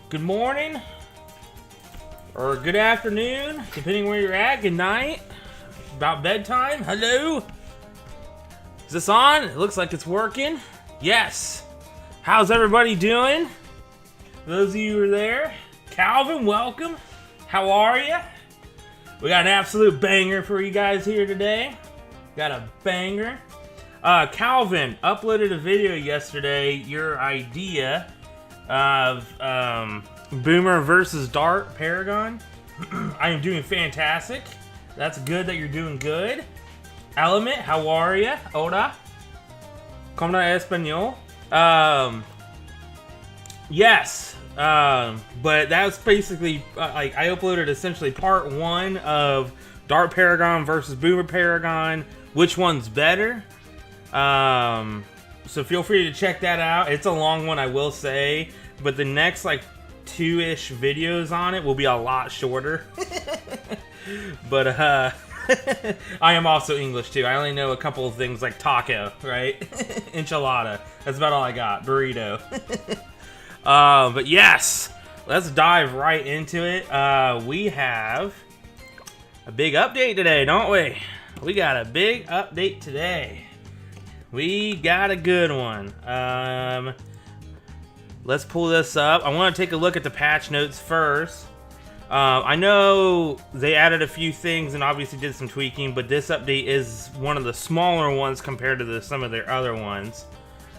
Good morning, or good afternoon, depending where you're at. Good night. About bedtime. Hello. Is this on? It looks like it's working. Yes. How's everybody doing? Those of you who are there. Calvin, welcome. How are you? We got an absolute banger for you guys here today. Got a banger. Calvin uploaded a video yesterday, your idea of Boomer versus Dart Paragon. I am doing fantastic. That's good that you're doing good. Element, how are you? Hola. ¿Cómo español? Yes. But that was basically like I uploaded essentially part 1 of Dart Paragon versus Boomer Paragon. Which one's better? So feel free to check that out. It's a long one, I will say, but the next like 2-ish videos on it will be a lot shorter. But I am also English too. I only know a couple of things like taco, right? Enchilada. That's about all I got. Burrito. But yes, let's dive right into it. We have a big update today, don't we? We got a big update today. We got a good one. Let's pull this up. I want to take a look at the patch notes first. I know they added a few things and obviously did some tweaking, but this update is one of the smaller ones compared to some of their other ones.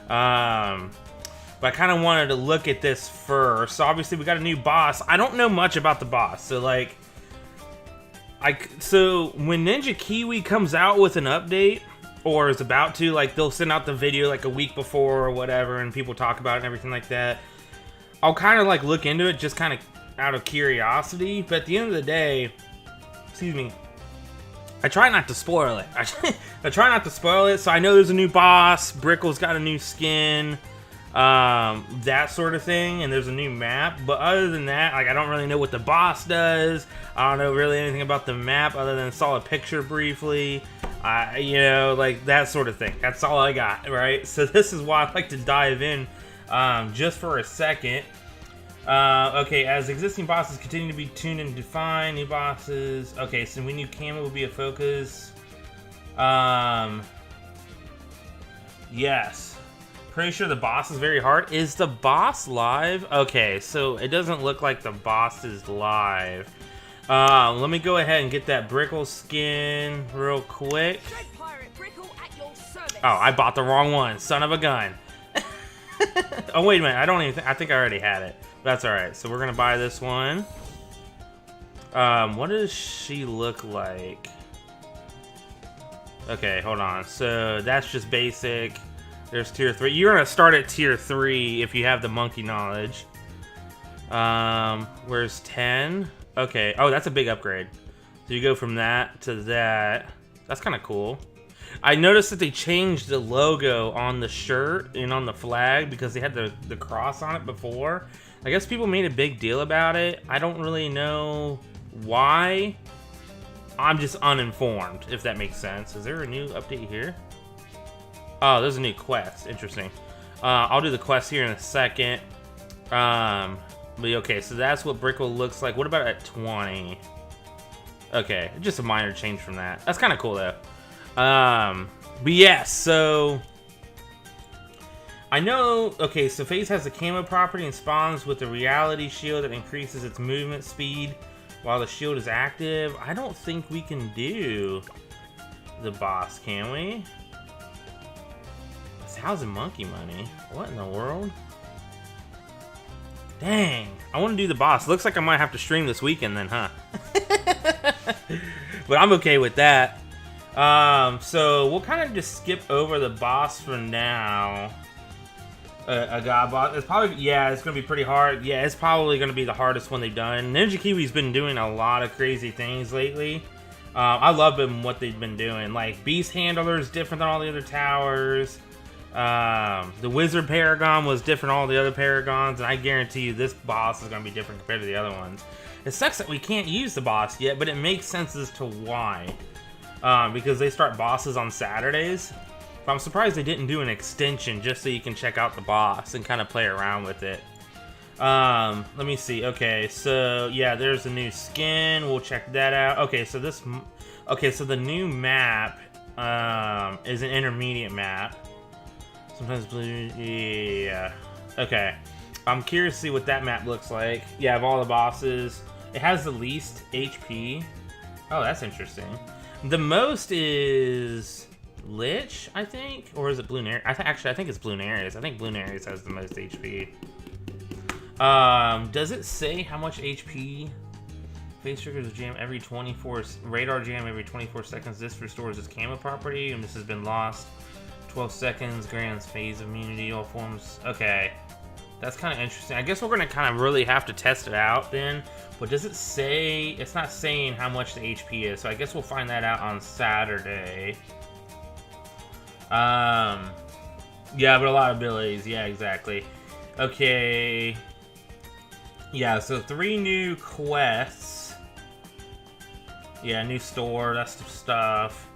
But I kind of wanted to look at this first. So obviously we got a new boss. I don't know much about the boss, so like, so when Ninja Kiwi comes out with an update, or is about to, like, they'll send out the video like a week before or whatever, and people talk about it and everything like that, I'll kind of like look into it just kind of out of curiosity. But at the end of the day, excuse me, I try not to spoil it. I try not to spoil it. So I know there's a new boss, Brickle's got a new skin, that sort of thing, and there's a new map. But other than that, like, I don't really know what the boss does. I don't know really anything about the map other than saw a picture briefly. You know, like that sort of thing. That's all I got, right? So this is why I like to dive in just for a second. Okay, as existing bosses continue to be tuned and defined, new bosses. Okay, so we knew Camo would be a focus. Yes. Pretty sure the boss is very hard. Is the boss live? Okay, so it doesn't look like the boss is live. Let me go ahead and get that Brickle skin real quick. Oh, I bought the wrong one. Son of a gun. Oh, wait a minute. I think I already had it. That's alright. So we're going to buy this one. What does she look like? Okay, hold on. So that's just basic. There's tier 3. You're going to start at tier 3 if you have the monkey knowledge. Where's 10? Okay. Oh, that's a big upgrade. So you go from that to that. That's kind of cool. I noticed that they changed the logo on the shirt and on the flag because they had the cross on it before. I guess people made a big deal about it. I don't really know why. I'm just uninformed, if that makes sense. Is there a new update here? Oh, there's a new quest. Interesting. I'll do the quest here in a second. But okay, so that's what Brickle looks like. What about at 20? Okay, just a minor change from that. That's kind of cool though. But yeah, so I know, okay, so Phase has a camo property and spawns with a reality shield that increases its movement speed while the shield is active. I don't think we can do the boss, can we? 1,000 monkey money. What in the world? Dang, I want to do the boss. Looks like I might have to stream this weekend then, huh? But I'm okay with that. So we'll kind of just skip over the boss for now. A god boss. It's probably, yeah, it's gonna be pretty hard. Yeah, it's probably gonna be the hardest one they've done. Ninja Kiwi's been doing a lot of crazy things lately. I love them, what they've been doing. Like, Beast Handler is different than all the other towers. The Wizard Paragon was different than all the other Paragons, and I guarantee you this boss is going to be different compared to the other ones. It sucks that we can't use the boss yet, but it makes sense as to why. Because they start bosses on Saturdays. But I'm surprised they didn't do an extension just so you can check out the boss and kind of play around with it. Let me see. Okay, so yeah, there's a new skin. We'll check that out. Okay, so this... Okay, so the new map is an intermediate map. Sometimes blue, yeah. Okay, I'm curious to see what that map looks like. Yeah, of all the bosses, it has the least HP. Oh, that's interesting. The most is Lich, I think, or is it Bloonarius? Actually, I think it's Bloonarius. I think Bloonarius has the most HP. Does it say how much HP? Face triggers jam every 24. Radar jam every 24 seconds. This restores its camo property, and this has been lost. 12 seconds, grants phase immunity, all forms. Okay, that's kind of interesting. I guess we're gonna kind of really have to test it out then. But does it say? It's not saying how much the HP is, so I guess we'll find that out on Saturday. Yeah, but a lot of abilities. Yeah, exactly. Okay. Yeah, so 3 new quests. Yeah, new store. That's the stuff.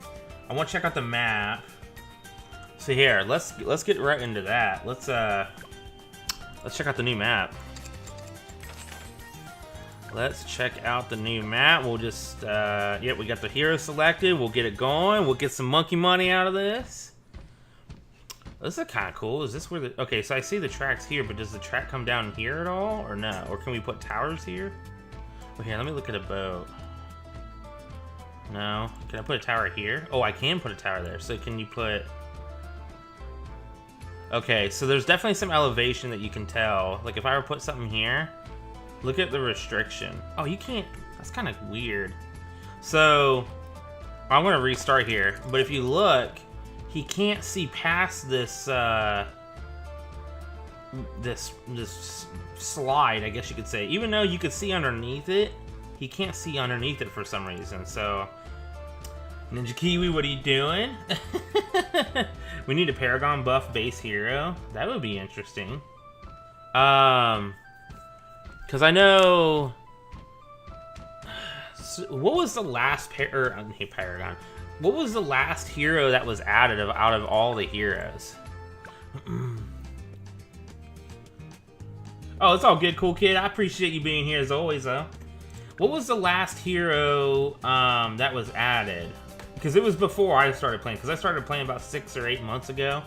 I want to check out the map. So here, let's get right into that. Let's check out the new map. Let's check out the new map. We'll just yeah, we got the hero selected. We'll get it going. We'll get some monkey money out of this. This is kind of cool. Is this where the... Okay, so I see the tracks here, but does the track come down here at all, or no? Or can we put towers here? Well, here, let me look at a boat. No. Can I put a tower here? Oh, I can put a tower there. So can you put... Okay, so there's definitely some elevation that you can tell. Like, if I were to put something here, look at the restriction. Oh, you can't... That's kind of weird. So, I'm going to restart here. But if you look, he can't see past this, this slide, I guess you could say. Even though you could see underneath it, he can't see underneath it for some reason. So, Ninja Kiwi, what are you doing? We need a Paragon buff base hero. That would be interesting. Because I know... What was the last Paragon? What was the last hero that was added out of all the heroes? Oh, it's all good, cool kid. I appreciate you being here as always, though. What was the last hero that was added? Because it was before I started playing. Because I started playing about 6 or 8 months ago.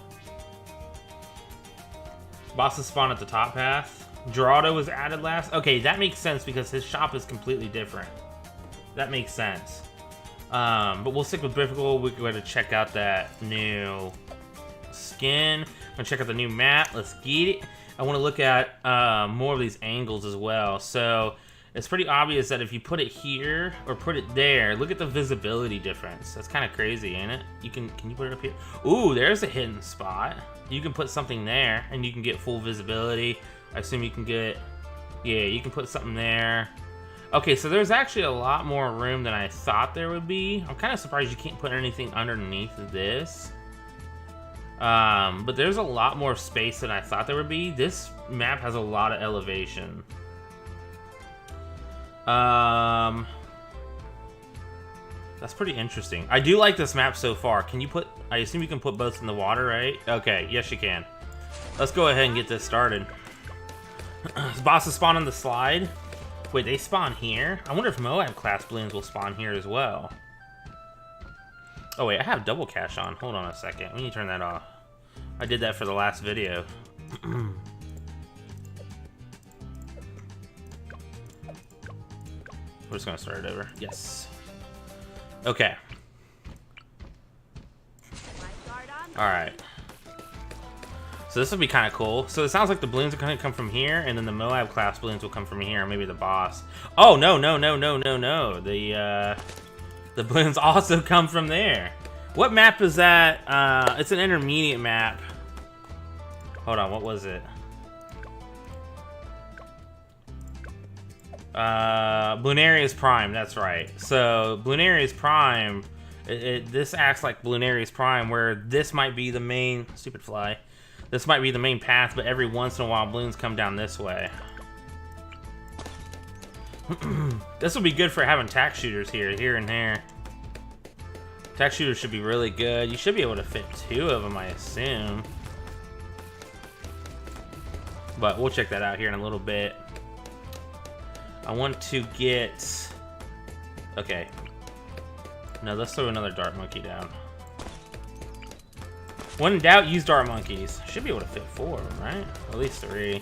Bosses spawn at the top path. Geraldo was added last. Okay, that makes sense because his shop is completely different. That makes sense. But we'll stick with difficult. We're going to check out that new skin. I'm going to check out the new map. Let's get it. I want to look at more of these angles as well. So... It's pretty obvious that if you put it here or put it there, look at the visibility difference. That's kind of crazy, ain't it? Can you put it up here? Ooh, there's a hidden spot. You can put something there and you can get full visibility. I assume you can get, yeah, you can put something there. Okay, so there's actually a lot more room than I thought there would be. I'm kind of surprised you can't put anything underneath this. But there's a lot more space than I thought there would be. This map has a lot of elevation. That's pretty interesting. I do like this map so far. Can you put... I assume you can put both in the water, right? Okay, yes you can. Let's go ahead and get this started. Bosses spawn on the slide. Wait, they spawn here? I wonder if Moab class balloons will spawn here as well. Oh wait, I have double cash on. Hold on a second. We need to turn that off. I did that for the last video. We're just gonna start it over. Yes. Okay. Alright. So this will be kind of cool. So it sounds like the balloons are gonna come from here, and then the Moab class balloons will come from here, or maybe the boss. Oh, no, no, no, no, no, no. The balloons also come from there. What map is that? It's an intermediate map. Hold on, what was it? Bloonarius Prime, that's right. So, Bloonarius Prime, this acts like Bloonarius Prime, where this might be the main... Stupid fly. This might be the main path, but every once in a while, balloons come down this way. This will be good for having tack shooters here and there. Tack shooters should be really good. You should be able to fit 2 of them, I assume. But we'll check that out here in a little bit. I want to get... Okay. No, let's throw another dart monkey down. When in doubt, use dart monkeys. Should be able to fit 4 of them, right? At least 3.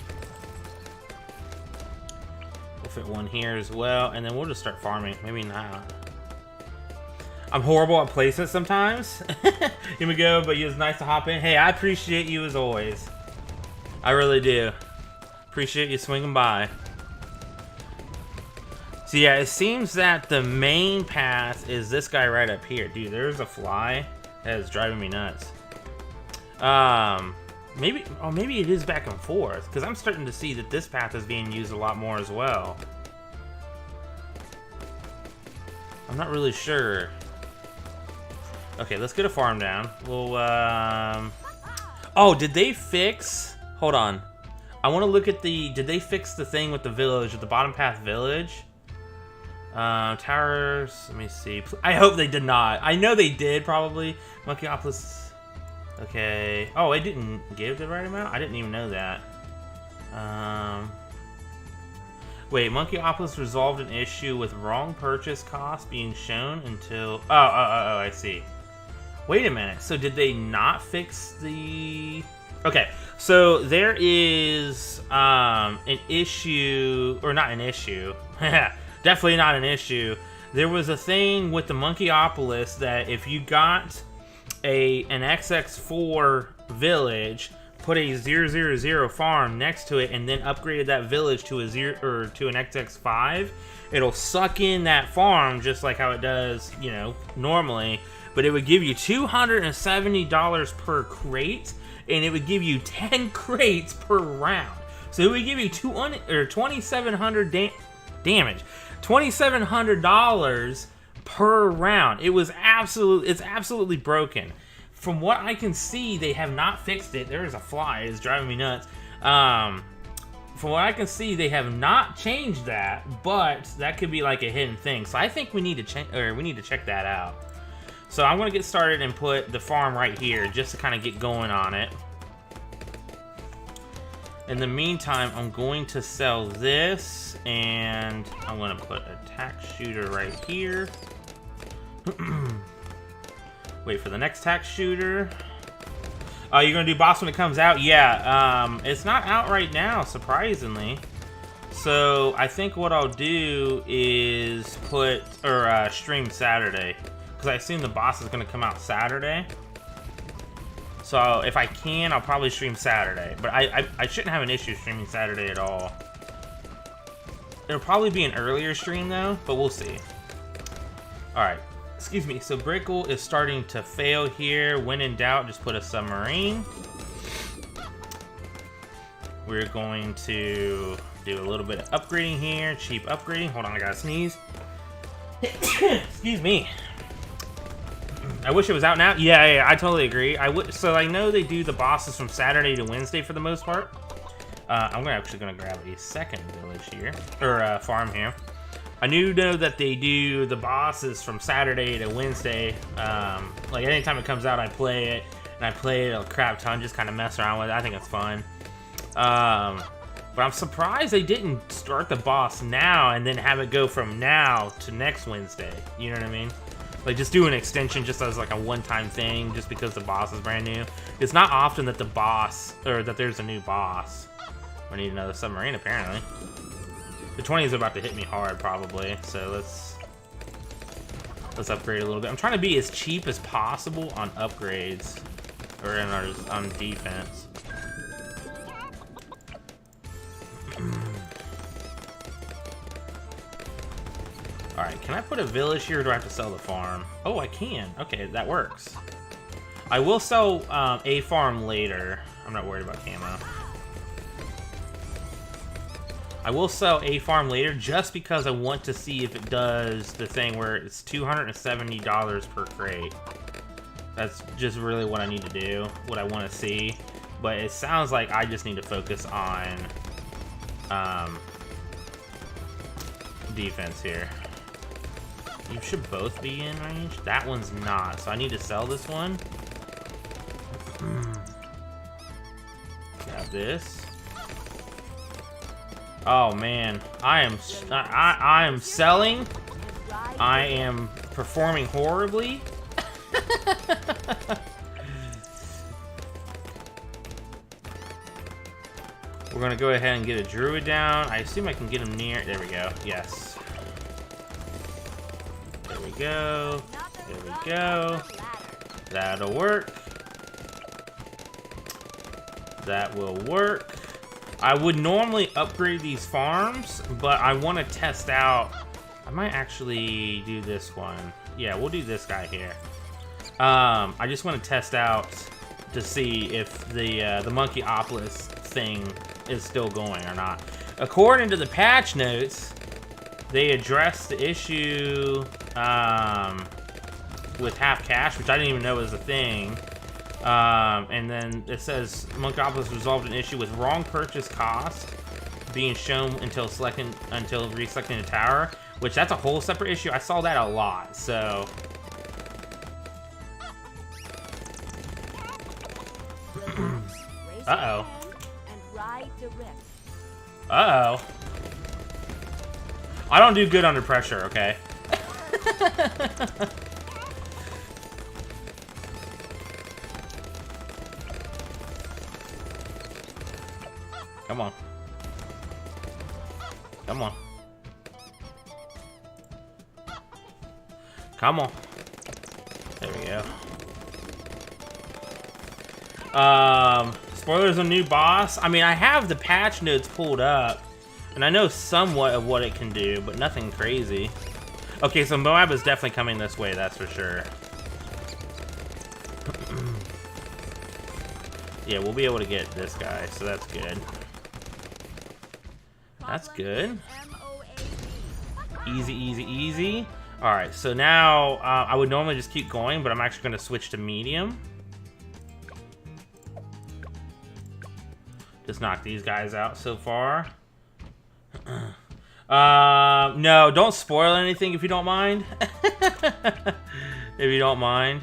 We'll fit 1 here as well, and then we'll just start farming. Maybe not. I'm horrible at placement sometimes. Here we go, but it's nice to hop in. Hey, I appreciate you as always. I really do. Appreciate you swinging by. So yeah, it seems that the main path is this guy right up here. Dude, there's a fly that is driving me nuts. Maybe it is back and forth, because I'm starting to see that this path is being used a lot more as well. I'm not really sure. Okay, let's get a farm down. We'll, oh, did they fix... Hold on. I want to look at the... Did they fix the thing with the village, with the bottom path village? Towers... Let me see. I hope they did not. I know they did, probably. Monkeyopolis... Okay. Oh, it didn't give the right amount? I didn't even know that. Wait, Monkeyopolis resolved an issue with wrong purchase cost being shown until... Oh, I see. Wait a minute. So did they not fix the... Okay, so there is an issue, or not an issue. Definitely not an issue. There was a thing with the Monkeyopolis that if you got an XX4 village, put a 000 farm next to it, and then upgraded that village to a to an XX5, it'll suck in that farm just like how it does, you know, normally. But it would give you $270 per crate, and it would give you 10 crates per round. So it would give you $2,700 damage, $2,700 per round. It's absolutely broken. From what I can see, they have not fixed it. There is a fly. It's driving me nuts. From what I can see, they have not changed that, but that could be like a hidden thing. So I think we need to check that out. So I'm going to get started and put the farm right here just to kind of get going on it. In the meantime, I'm going to sell this, and I'm going to put a tack shooter right here. Wait for the next tack shooter. Oh, you're going to do boss when it comes out? Yeah, it's not out right now, surprisingly. So I think what I'll do is put, or stream Saturday. Because I assume the boss is going to come out Saturday. So if I can, I'll probably stream Saturday. But I shouldn't have an issue streaming Saturday at all. It'll probably be an earlier stream though, but we'll see. Alright, excuse me. So Brickle is starting to fail here. When in doubt, just put a submarine. We're going to do a little bit of upgrading here. Cheap upgrading. Hold on, I gotta sneeze. Excuse me. I wish it was out now. Yeah, I totally agree. So I know they do the bosses from Saturday to Wednesday for the most part. I'm actually gonna grab a second village here, or farm here. I know that they do the bosses from Saturday to Wednesday. Like anytime it comes out, I play it, and I play it a crap ton, just kind of mess around with it. I think it's fun. But I'm surprised they didn't start the boss now and then have it go from now to next Wednesday. You know what I mean? Like, just do an extension just as like a one-time thing, just because the boss is brand new. It's not often that the boss, or that there's a new boss. I need another submarine, apparently. The 20 is about to hit me hard, probably. So let's upgrade a little bit. I'm trying to be as cheap as possible on upgrades, or on defense. Alright, can I put a village here, or do I have to sell the farm? Oh, I can. Okay, that works. I will sell a farm later. I'm not worried about camo. I will sell a farm later just because I want to see if it does the thing where it's $270 per crate. That's just really what I need to do, what I want to see. But it sounds like I just need to focus on defense here. You should both be in range. That one's not, so I need to sell this one. Got this. Oh man, I am selling. I am performing horribly. We're gonna go ahead and get a druid down. I assume I can get him near. There we go. Yes. There we go. There we go. That'll work. That will work. I would normally upgrade these farms, but I want to test out. I might actually do this one. Yeah, we'll do this guy here. I just want to test out to see if the Monkeyopolis thing is still going or not. According to the patch notes, they addressed the issue with half cash, which I didn't even know was a thing. And then it says Monkeyopolis resolved an issue with wrong purchase cost being shown until reselecting the tower, which that's a whole separate issue. I saw that a lot, so. Uh-oh. Uh-oh. I don't do good under pressure, okay? Come on. Come on. Come on. There we go. Spoilers on new boss. I mean, I have the patch notes pulled up, and I know somewhat of what it can do, but nothing crazy. Okay, so Moab is definitely coming this way, that's for sure. Yeah, we'll be able to get this guy, so that's good. That's good. Easy, easy, easy. Alright, so now I would normally just keep going, but I'm actually going to switch to medium. Just knock these guys out so far. No, don't spoil anything if you don't mind. If you don't mind.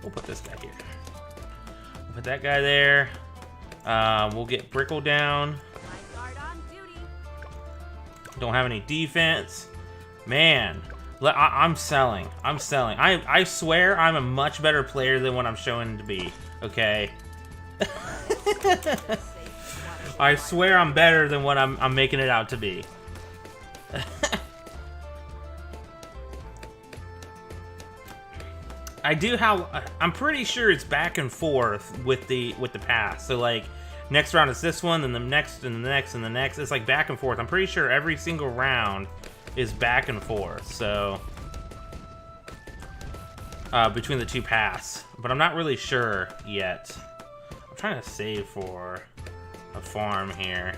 We'll put this guy here. We'll put that guy there. We'll get Brickle down. Don't have any defense. Man, I'm selling. I'm selling. I swear I'm a much better player than what I'm showing to be. Okay? I swear I'm better than what I'm making it out to be. I do have. I'm pretty sure it's back and forth with the pass. So like, next round is this one, then the next, and the next, and the next. It's like back and forth. I'm pretty sure every single round is back and forth. So between the two paths, but I'm not really sure yet. I'm trying to save for a farm here.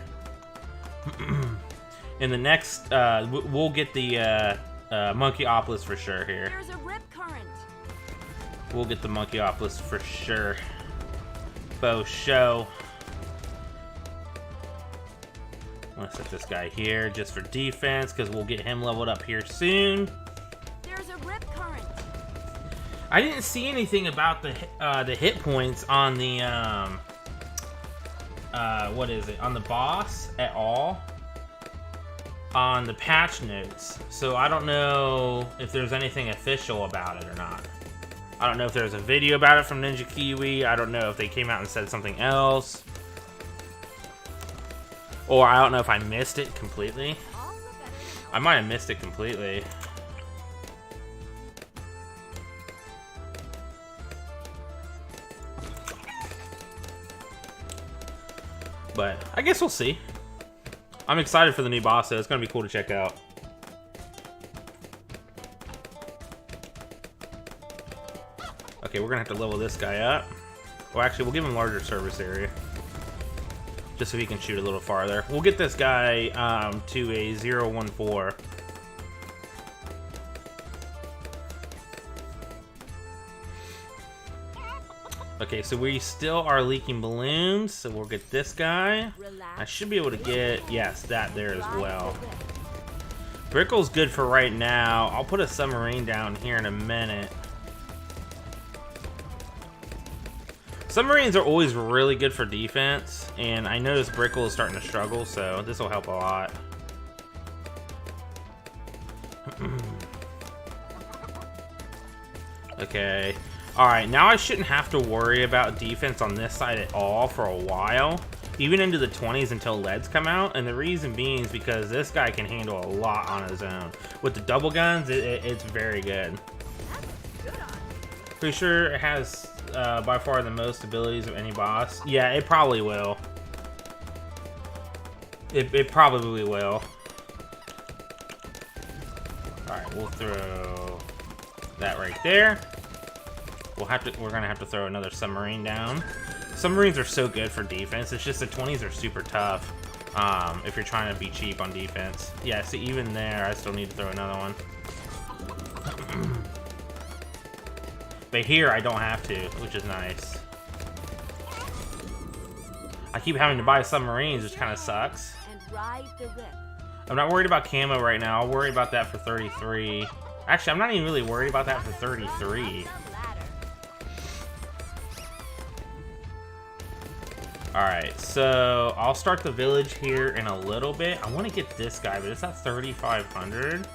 In the next, we'll get the Monkeyopolis for sure here. There's a rip current. We'll get the Monkeyopolis for sure. Faux show. I'm gonna set this guy here just for defense because we'll get him leveled up here soon. There's a rip current. I didn't see anything about the hit points on the what is it, on the boss at all. on the patch notes, so I don't know if there's anything official about it or not. I don't know if there's a video about it from Ninja Kiwi. I don't know if they came out and said something else. Or I don't know if I missed it completely. I might have missed it completely. But I guess we'll see. I'm excited for the new boss, so it's gonna be cool to check out. Okay, we're gonna have to level this guy up. Well, actually, we'll give him larger service area, just so he can shoot a little farther. We'll get this guy to a 014. Okay, so we still are leaking balloons, so we'll get this guy. I should be able to get, yes, that there as well. Brickle's good for right now. I'll put a submarine down here in a minute. Submarines are always really good for defense, and I noticed Brickle is starting to struggle, so this will help a lot. Okay. Alright, now I shouldn't have to worry about defense on this side at all for a while. Even into the 20s until leads come out. And the reason being is because this guy can handle a lot on his own. With the double guns, it's very good. Pretty sure it has by far the most abilities of any boss. Yeah, it probably will. It probably will. Alright, we'll throw that right there. We're gonna have to throw another submarine down. Submarines are so good for defense. It's just the 20s are super tough if you're trying to be cheap on defense. Yeah, see, even there, I still need to throw another one. But here, I don't have to, which is nice. I keep having to buy submarines, which kind of sucks. I'm not worried about camo right now. I'll worry about that for 33. Actually, I'm not even really worried about that for 33. Alright, so I'll start the village here in a little bit. I want to get this guy, but it's at 3,500.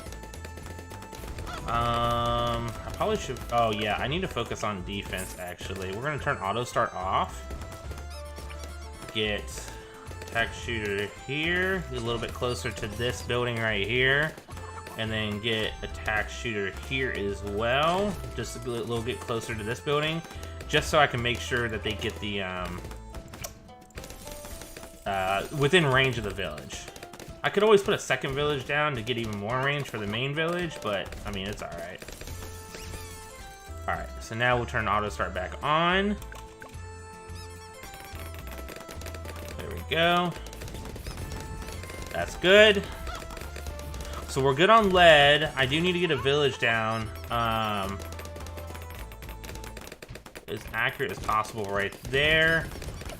I probably should... Oh, yeah, I need to focus on defense, actually. We're going to turn auto start off. Get attack shooter here. Get a little bit closer to this building right here. And then get attack shooter here as well. Just a little bit closer to this building. Just so I can make sure that they get the... within range of the village. I could always put a second village down to get even more range for the main village, but I mean, it's alright. Alright, so now we'll turn auto start back on. There we go. That's good. So we're good on lead. I do need to get a village down as accurate as possible right there.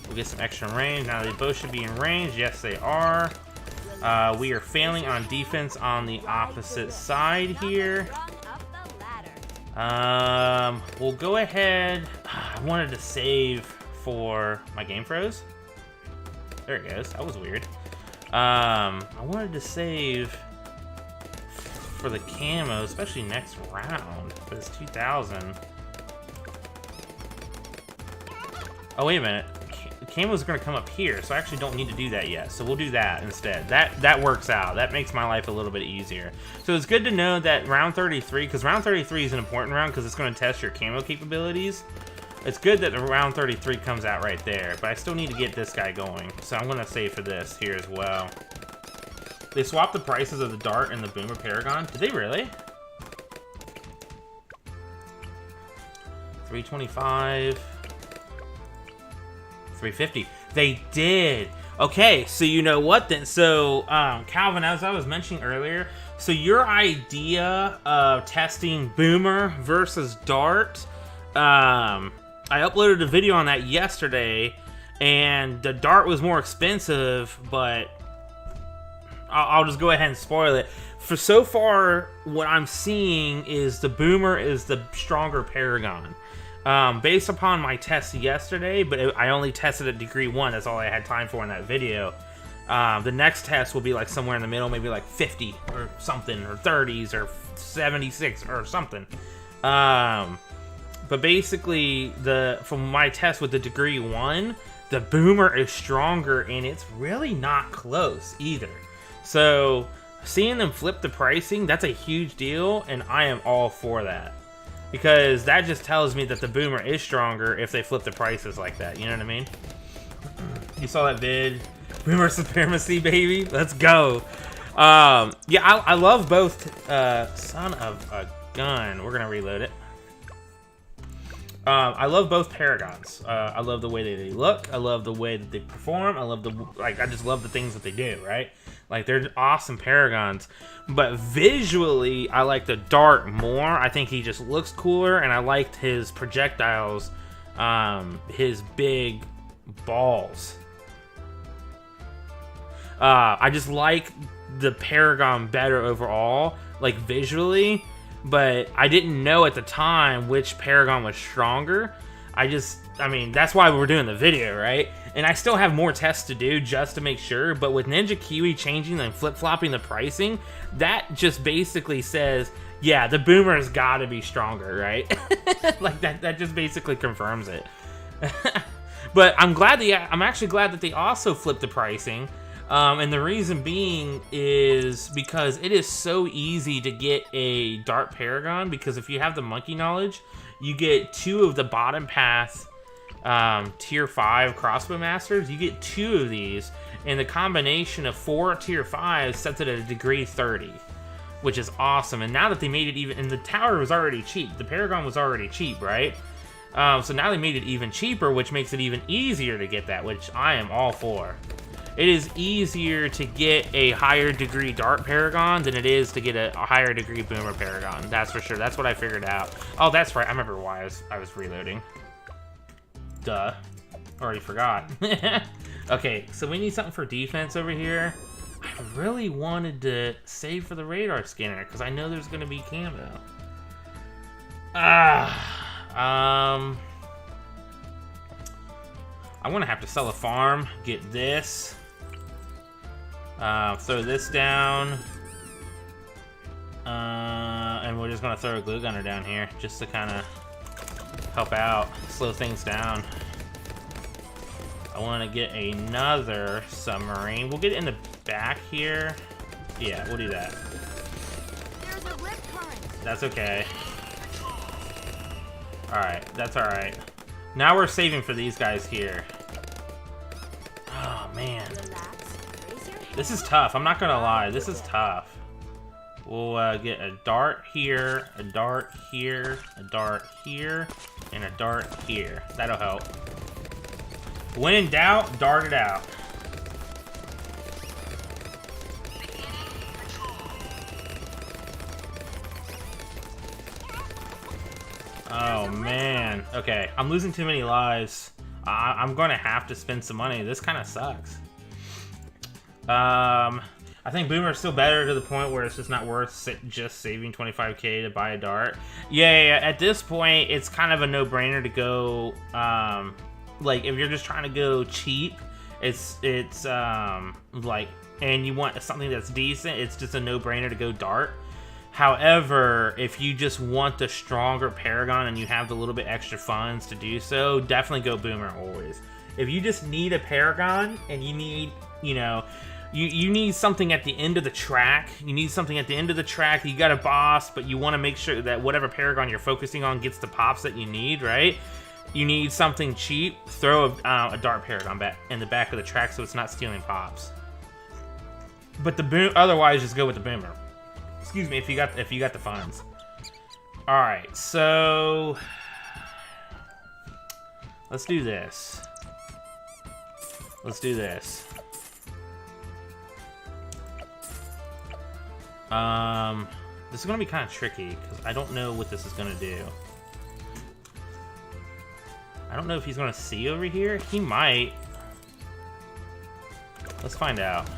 We'll get some extra range. Now they both should be in range. Yes, they are. We are failing on defense on the opposite side here. We'll go ahead. I wanted to save for my game froze. There it goes. That was weird. I wanted to save for the camo, especially next round. But it's 2,000. Oh, wait a minute. Camo's gonna come up here, so I actually don't need to do that yet. So we'll do that instead. That works out. That makes my life a little bit easier. So it's good to know that round 33, because round 33 is an important round because it's going to test your camo capabilities. It's good that the round 33 comes out right there, but I still need to get this guy going. So I'm going to save for this here as well. They swapped the prices of the Dart and the Boomer Paragon. Did they really? 325. 350. They did. Okay, so you know what then? So, Calvin, as I was mentioning earlier, so your idea of testing Boomer versus Dart, I uploaded a video on that yesterday, and the Dart was more expensive, but I'll just go ahead and spoil it. For so far, what I'm seeing is the Boomer is the stronger Paragon. Based upon my test yesterday, but I only tested at degree 1. That's all I had time for in that video. The next test will be like somewhere in the middle, maybe like 50 or something, or 30s or 76 or something. But basically, from my test with the Degree 1, the Boomer is stronger, and it's really not close either. So seeing them flip the pricing, that's a huge deal, and I am all for that. Because that just tells me that the Boomer is stronger if they flip the prices like that, you know what I mean? You saw that vid? Boomer supremacy, baby. Let's go. Yeah, I love both. Son of a gun. We're gonna reload it. I love both Paragons. I love the way that they look. I love the way that they perform. I love I just love the things that they do, right? Like, they're awesome Paragons. But visually, I like the Dart more. I think he just looks cooler, and I liked his projectiles, his big balls. I just like the Paragon better overall, like visually, but I didn't know at the time which Paragon was stronger. I mean, that's why we're doing the video, right? And I still have more tests to do just to make sure, but with Ninja Kiwi changing and flip-flopping the pricing, that just basically says, yeah, the Boomer's gotta be stronger, right? Like, that just basically confirms it. But I'm actually glad that they also flipped the pricing. And the reason being is because it is so easy to get a Dart Paragon, because if you have the monkey knowledge, you get 2 of the bottom path tier 5 crossbow masters. You get 2 of these, and the combination of 4 tier 5s sets it at a degree 30, which is awesome. And now that they made it even, and the tower was already cheap, the Paragon was already cheap, right? So now they made it even cheaper, which makes it even easier to get that, which I am all for. It is easier to get a higher degree Dart Paragon than it is to get a higher degree Boomer Paragon. That's for sure. That's what I figured out. Oh, that's right. I remember why I was reloading. Duh. Already forgot. Okay, so we need something for defense over here. I really wanted to save for the radar scanner because I know there's going to be camo. I'm going to have to sell a farm, get this. Throw this down, and we're just gonna throw a glue gunner down here just to kind of help out, slow things down. I want to get another submarine. We'll get it in the back here. Yeah, we'll do that. There's a rip current. That's okay. All right, that's all right. Now we're saving for these guys here. Oh man. This is tough. I'm not gonna lie. This is tough. We'll get a dart here, a dart here, a dart here, and a dart here. That'll help. When in doubt, dart it out. Oh man. Okay, I'm losing too many lives. I'm gonna have to spend some money. This kind of sucks. I think Boomer's still better to the point where it's just not worth just saving 25k to buy a dart. Yeah, at this point, it's kind of a no-brainer to go, like, if you're just trying to go cheap, it's like, and you want something that's decent, it's just a no-brainer to go dart. However, if you just want the stronger Paragon and you have the little bit extra funds to do so, definitely go Boomer always. If you just need a Paragon and you need, you know, you need something at the end of the track. You need something at the end of the track. You got a boss, but you want to make sure that whatever Paragon you're focusing on gets the pops that you need, right? You need something cheap. Throw a Dart Paragon back in the back of the track so it's not stealing pops. But otherwise, just go with the Boomer. Excuse me, if you got the funds. All right, so let's do this. Let's do this. This is gonna be kind of tricky because I don't know what this is gonna do. I don't know if he's gonna see over here. He might. Let's find out.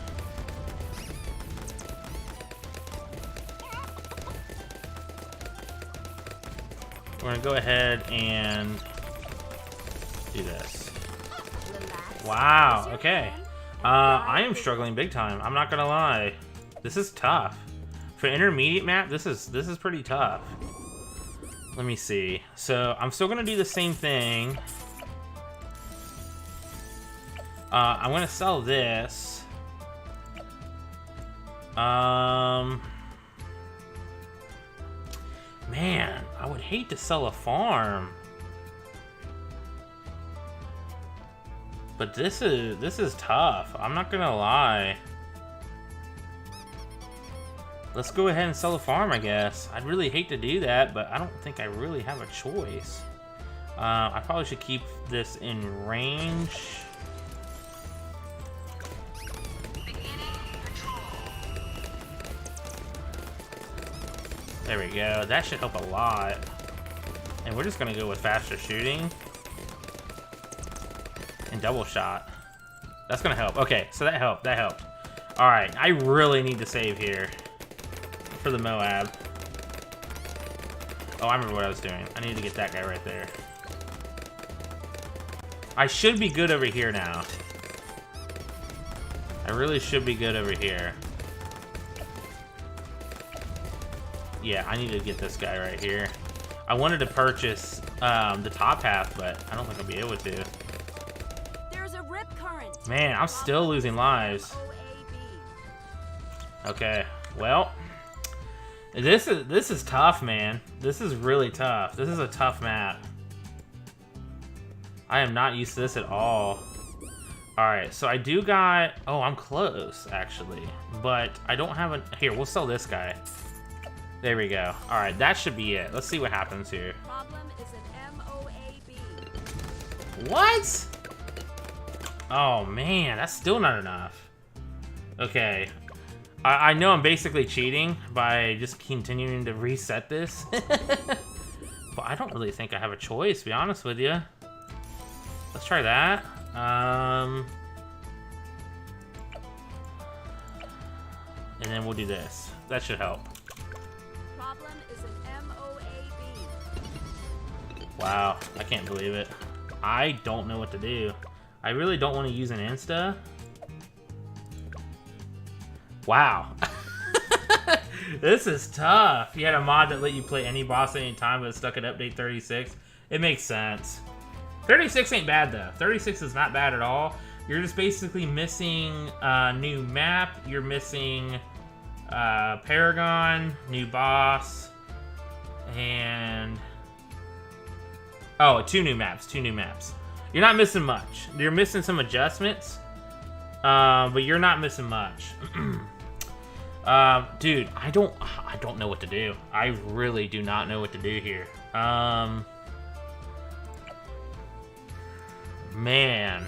We're gonna go ahead and do this. Wow, okay. I am struggling big time. I'm not gonna lie. This is tough. For intermediate map, this is pretty tough. Let me see. So I'm still gonna do the same thing. I'm gonna sell this. Man, I would hate to sell a farm. But this is tough. I'm not gonna lie. Let's go ahead and sell a farm, I guess. I'd really hate to do that, but I don't think I really have a choice. I probably should keep this in range. There we go. That should help a lot. And we're just gonna go with faster shooting and double shot. That's gonna help. Okay, so that helped. That helped. All right, I really need to save here for the Moab. Oh, I remember what I was doing. I need to get that guy right there. I should be good over here now. I really should be good over here. Yeah, I need to get this guy right here. I wanted to purchase the top half, but I don't think I'll be able to. There's a rip current. Man, I'm still losing lives. Okay, well, this is tough, man. This is really tough. This is a tough map. I am not used to this at all. All right, so I do got. Oh, I'm close actually, but I don't have a. Here, we'll sell this guy. There we go. All right, that should be it. Let's see what happens here. Problem is an MOAB. What? Oh man, that's still not enough. Okay, I know I'm basically cheating by just continuing to reset this, but I don't really think I have a choice, to be honest with you. Let's try that. And then we'll do this. That should help. Problem is an MOAB. Wow, I can't believe it. I don't know what to do. I really don't want to use an Insta. Wow. This is tough. You had a mod that let you play any boss at any time, but it's stuck at update 36. It makes sense. 36 ain't bad though. 36 is not bad at all. You're just basically missing a new map. You're missing Paragon, new boss, and oh, two new maps. You're not missing much. You're missing some adjustments, but you're not missing much. Dude, I don't know what to do. I really do not know what to do here. Man.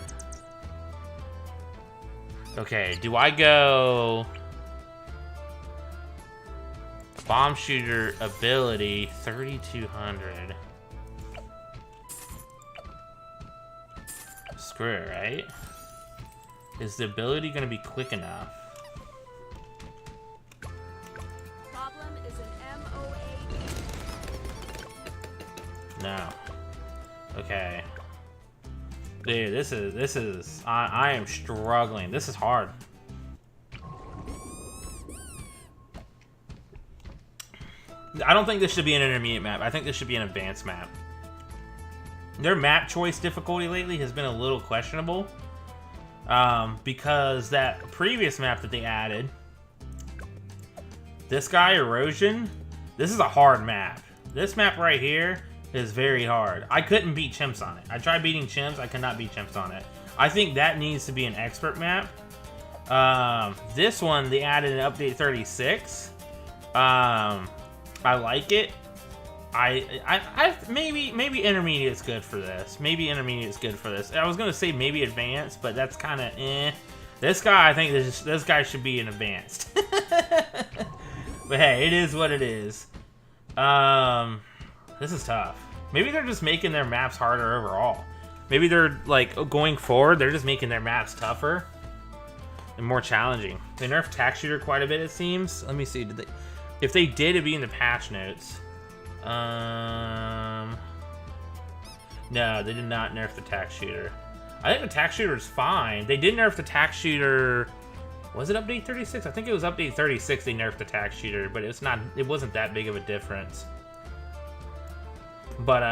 Okay, do I go bomb shooter ability 3200? Screw it, right? Is the ability gonna be quick enough? Problem is an MOAB. No. Okay. Dude, this is I am struggling. This is hard. I don't think this should be an intermediate map. I think this should be an advanced map. Their map choice difficulty lately has been a little questionable. Because that previous map that they added, this guy, Erosion, this is a hard map. This map right here is very hard. I couldn't beat chimps on it. I tried beating chimps, I could not beat chimps on it. I think that needs to be an expert map. This one, they added an update 36. I like it. I maybe intermediate's good for this. Maybe intermediate's good for this. I was gonna say maybe advanced, but that's kind of eh. This guy, I think this guy should be an advanced. But hey, it is what it is. This is tough. Maybe they're just making their maps harder overall. Maybe they're like going forward, they're just making their maps tougher and more challenging. They nerfed tack shooter quite a bit, it seems. Let me see. Did they? If they did, it'd be in the patch notes. No, they did not nerf the tack shooter. I think the tack shooter is fine. They did nerf the tack shooter. Was it update 36? I think it was update 36 they nerfed the tack shooter, but it's not. It wasn't that big of a difference. But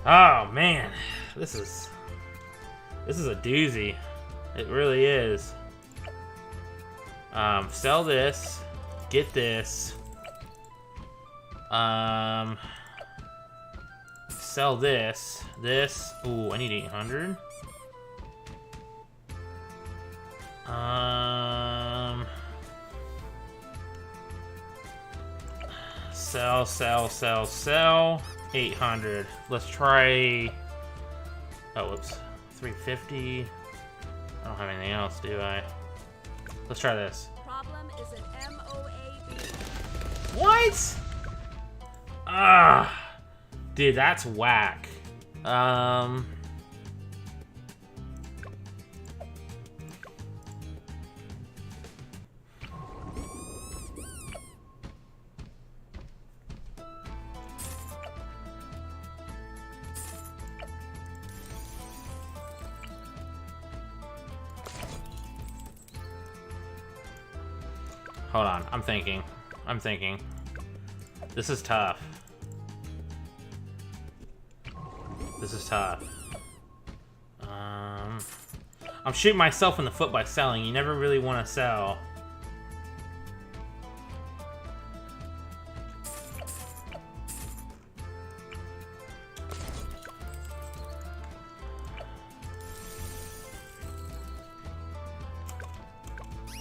oh man, this is a doozy. It really is. Sell this, get this. Sell this. This. Ooh, I need 800. Sell. 800. Let's try. Oh, whoops. 350. I don't have anything else, do I? Let's try this. Problem is an MOAB. What? Ah, dude, that's whack. Hold on, I'm thinking. This is tough. I'm shooting myself in the foot by selling. You never really want to sell.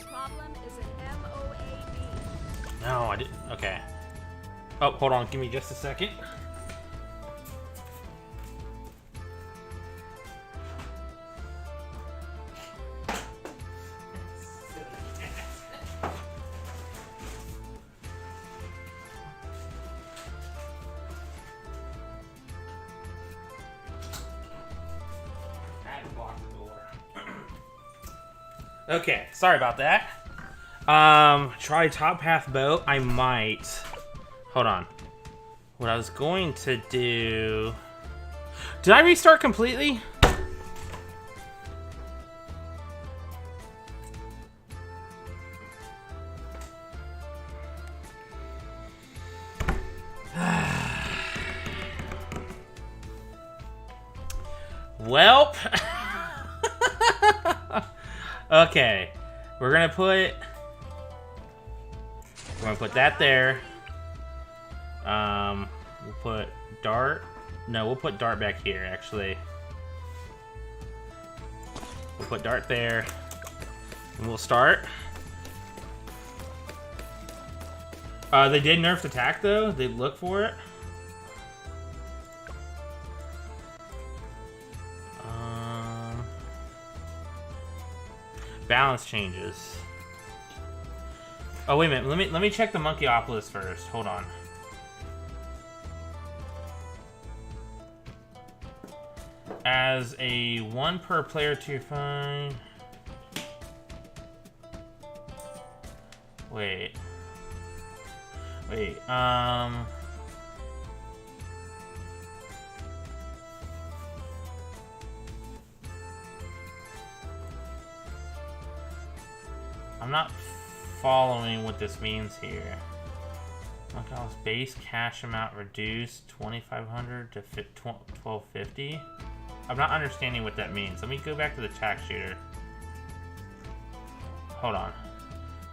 Problem is an MOAB. No, I didn't. Okay. Oh, hold on. Give me just a second. Okay, sorry about that. Try top path bow. I might. Hold on. What I was going to do. Did I restart completely? Welp. Okay, we're gonna put that there. We'll put dart. No, we'll put dart back here. Actually, we'll put dart there, and we'll start. They did nerf attack though. They look for it. Balance changes. Oh wait a minute. Let me check the Monkeyopolis first. Hold on. As a 1 per player tier 5. Wait. I'm not following what this means here. Monkeyopolis base cash amount reduced 2,500 to 1,250. I'm not understanding what that means. Let me go back to the tack shooter. Hold on.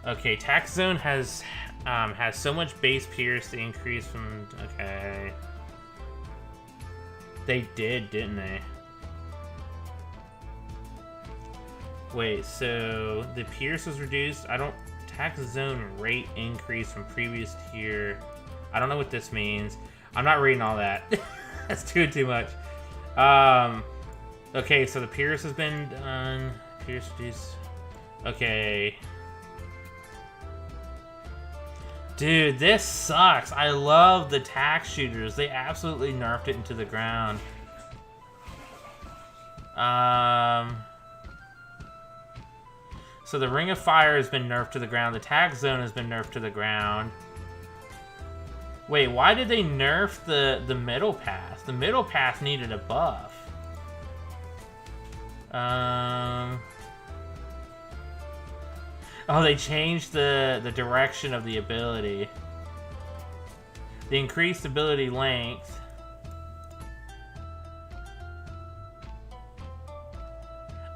Okay, tax zone has so much base pierce to increase from. Okay, they did, didn't they? Wait, so the pierce was reduced. Tax zone rate increase from previous tier. I don't know what this means. I'm not reading all that. That's too much. Okay, so the pierce has been done. Pierce reduced. Okay. Dude, this sucks. I love the tax shooters. They absolutely nerfed it into the ground. So the Ring of Fire has been nerfed to the ground. The tax zone has been nerfed to the ground. Wait, why did they nerf the middle path? The middle path needed a buff. Oh, they changed the direction of the ability. They increased ability length.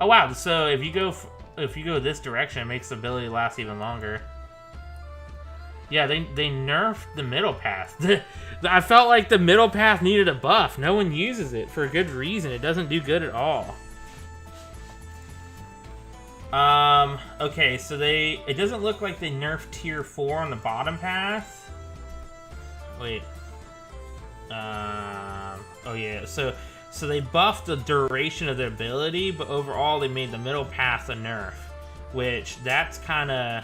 Oh wow! So if you go this direction, it makes the ability last even longer. Yeah, they nerfed the middle path. I felt like the middle path needed a buff. No one uses it for a good reason. It doesn't do good at all. Okay, so it doesn't look like they nerfed tier 4 on the bottom path. Wait. Oh yeah, so they buffed the duration of the ability, but overall they made the middle path a nerf. Which, that's kinda...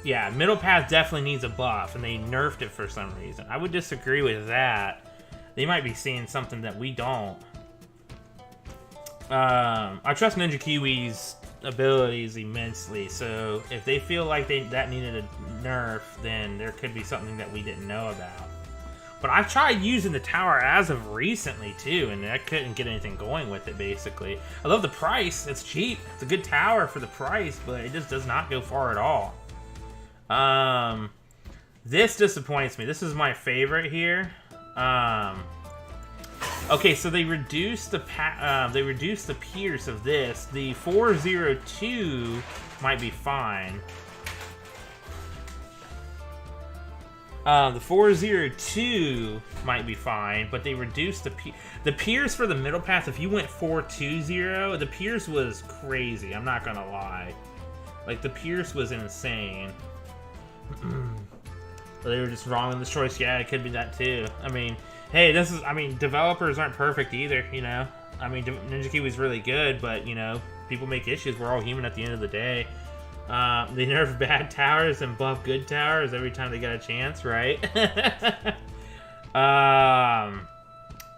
Yeah, middle path definitely needs a buff, and they nerfed it for some reason. I would disagree with that. They might be seeing something that we don't. I trust Ninja Kiwi's abilities immensely, so if they feel like that needed a nerf, then there could be something that we didn't know about. But I've tried using the tower as of recently too, and I couldn't get anything going with it, basically. I love the price. It's cheap. It's a good tower for the price, but it just does not go far at all. This disappoints me. This is my favorite here. Okay, so they reduced the pierce of this. The 402 might be fine. The 402 might be fine, but they reduced the pierce for the middle path. If you went 420, the pierce was crazy. I'm not gonna lie. Like, the pierce was insane. They were just wrong in this choice. Yeah, it could be that too. I mean, hey, developers aren't perfect either, you know? I mean, Ninja Kiwi's really good, but, you know, people make issues. We're all human at the end of the day. They nerf bad towers and buff good towers every time they got a chance, right?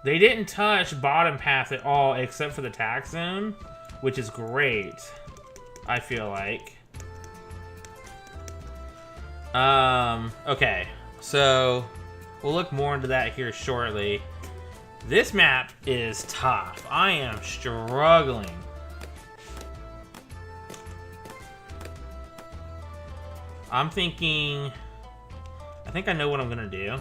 They didn't touch bottom path at all except for the tax zone, which is great, I feel like. Okay, so we'll look more into that here shortly. This map is tough. I am struggling. I'm thinking... I think I know what I'm gonna do.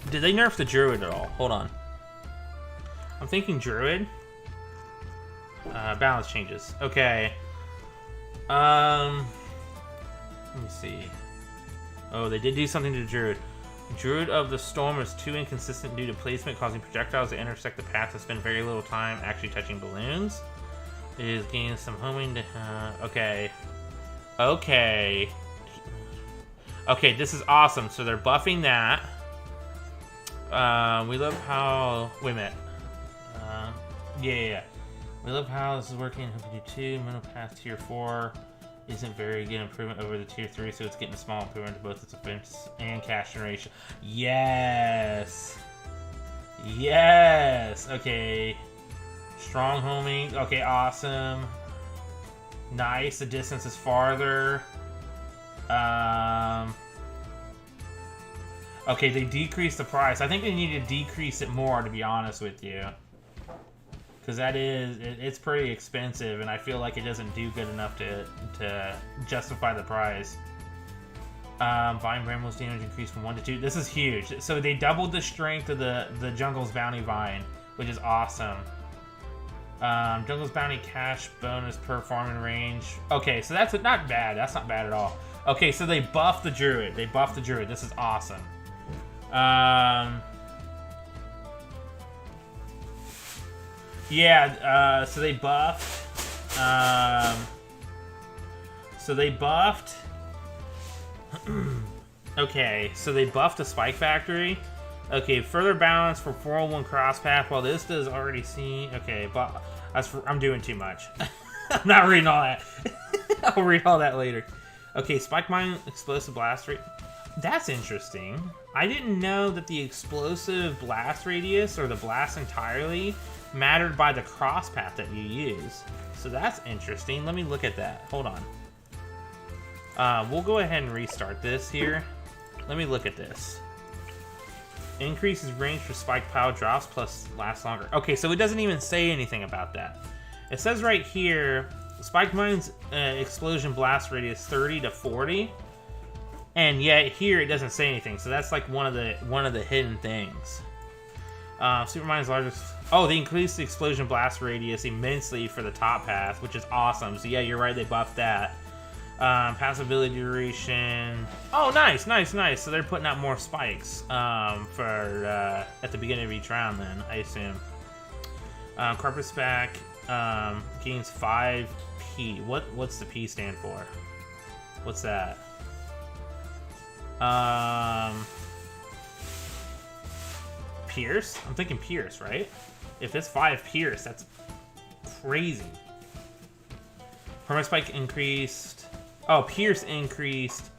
Did they nerf the Druid at all? Hold on. I'm thinking Druid. Balance changes. Okay. Let me see. Oh, they did do something to Druid. Druid of the Storm is too inconsistent due to placement, causing projectiles to intersect the path and spend very little time actually touching balloons. It is gaining some homing to... okay. Okay. Okay, this is awesome. So they're buffing that. We love how... Wait a minute. Yeah. We love how this is working. Hope you do too. Middle path tier 4 isn't very good improvement over the tier 3, so it's getting a small improvement to both its offense and cash generation. Yes! Yes! Okay. Strong homing. Okay, awesome. Nice. The distance is farther. Okay, they decreased the price. I think they need to decrease it more, to be honest with you. Because it's pretty expensive, and I feel like it doesn't do good enough to justify the price. Vine Brambles damage increased from 1 to 2. This is huge. So they doubled the strength of the Jungle's Bounty Vine, which is awesome. Jungle's Bounty cash bonus per farming range. Okay, so that's not bad. That's not bad at all. Okay, so they buffed the Druid. This is awesome. Yeah, so they buffed. Okay, so they buffed the Spike Factory. Okay, further balance for 401 cross path. Well, this does already see. Okay, but I'm doing too much. I'm not reading all that. I'll read all that later. Okay, Spike Mine explosive blast rate. That's interesting. I didn't know that the explosive blast radius or the blast entirely mattered by the cross path that you use. So that's interesting. Let me look at that. Hold on. We'll go ahead and restart this here. Let me look at this. Increases range for spike pile drops plus lasts longer. Okay, so it doesn't even say anything about that. It says right here, spike mine's explosion blast radius 30 to 40, and yet here it doesn't say anything. So that's like one of the hidden things. Supermine's largest. Oh, they increased the explosion blast radius immensely for the top path, which is awesome. So yeah, you're right. They buffed that. Passive ability duration. Oh, nice, nice, nice. So they're putting out more spikes for at the beginning of each round. Then I assume. Carpet Spack gains 5 P. What's the P stand for? What's that? Pierce? I'm thinking Pierce, right? If it's 5 Pierce, that's crazy. Permaspike increased. Oh, Pierce increased.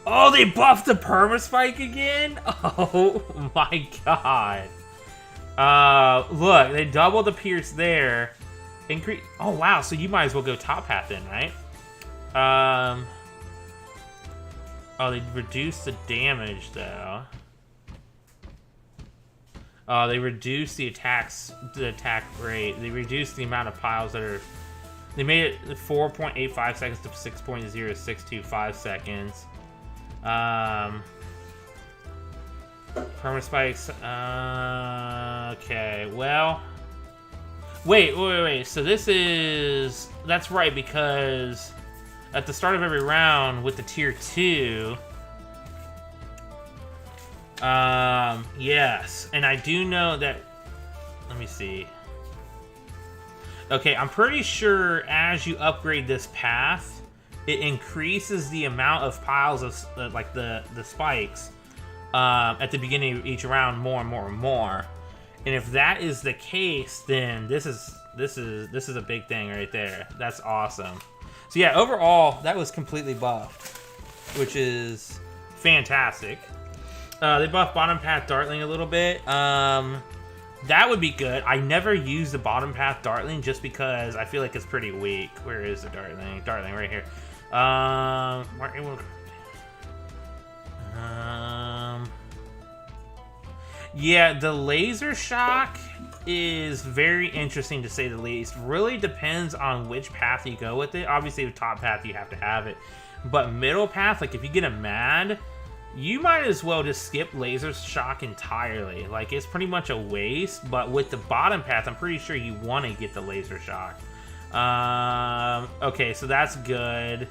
Oh, they buffed the Permaspike again? Oh my god. Look, they doubled the Pierce there. Increase. Oh wow, so you might as well go top hat then, right? Oh, they reduced the damage though. They reduced the attack rate. They reduced the amount of piles that are. They made it 4.85 seconds to 6.0625 seconds. Permaspikes. Okay, well. Wait. So this is. That's right, because at the start of every round with the tier 2. Yes. And I do know that. Let me see. Okay, I'm pretty sure as you upgrade this path, it increases the amount of piles of like the spikes at the beginning of each round more and more and more. And if that is the case, then this is a big thing right there. That's awesome. So yeah, overall that was completely buffed, which is fantastic. They buffed bottom path Dartling a little bit. That would be good. I never use the bottom path Dartling just because I feel like it's pretty weak. Where is the Dartling? Dartling right here. Yeah, the laser shock is very interesting to say the least. Really depends on which path you go with it. Obviously, with top path you have to have it, but middle path, like if you get a mad, you might as well just skip laser shock entirely. Like, it's pretty much a waste, but with the bottom path, I'm pretty sure you want to get the laser shock. Okay, so that's good.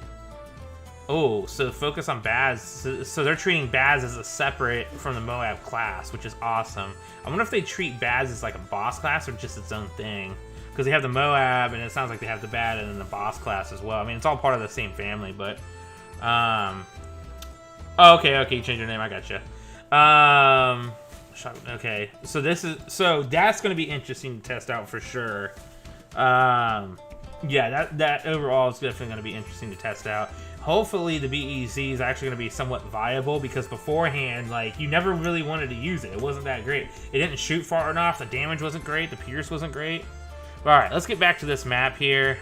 Oh, so focus on Baz. So they're treating Baz as a separate from the Moab class, which is awesome. I wonder if they treat Baz as like a boss class or just its own thing. Because they have the Moab, and it sounds like they have the Bad and then the boss class as well. I mean, it's all part of the same family, but... Oh, okay, you changed your name. I gotcha. Okay, so that's going to be interesting to test out for sure. Yeah, that overall is definitely going to be interesting to test out. Hopefully, the BEZ is actually going to be somewhat viable because beforehand, like, you never really wanted to use it. It wasn't that great. It didn't shoot far enough. The damage wasn't great. The Pierce wasn't great. All right, let's get back to this map here.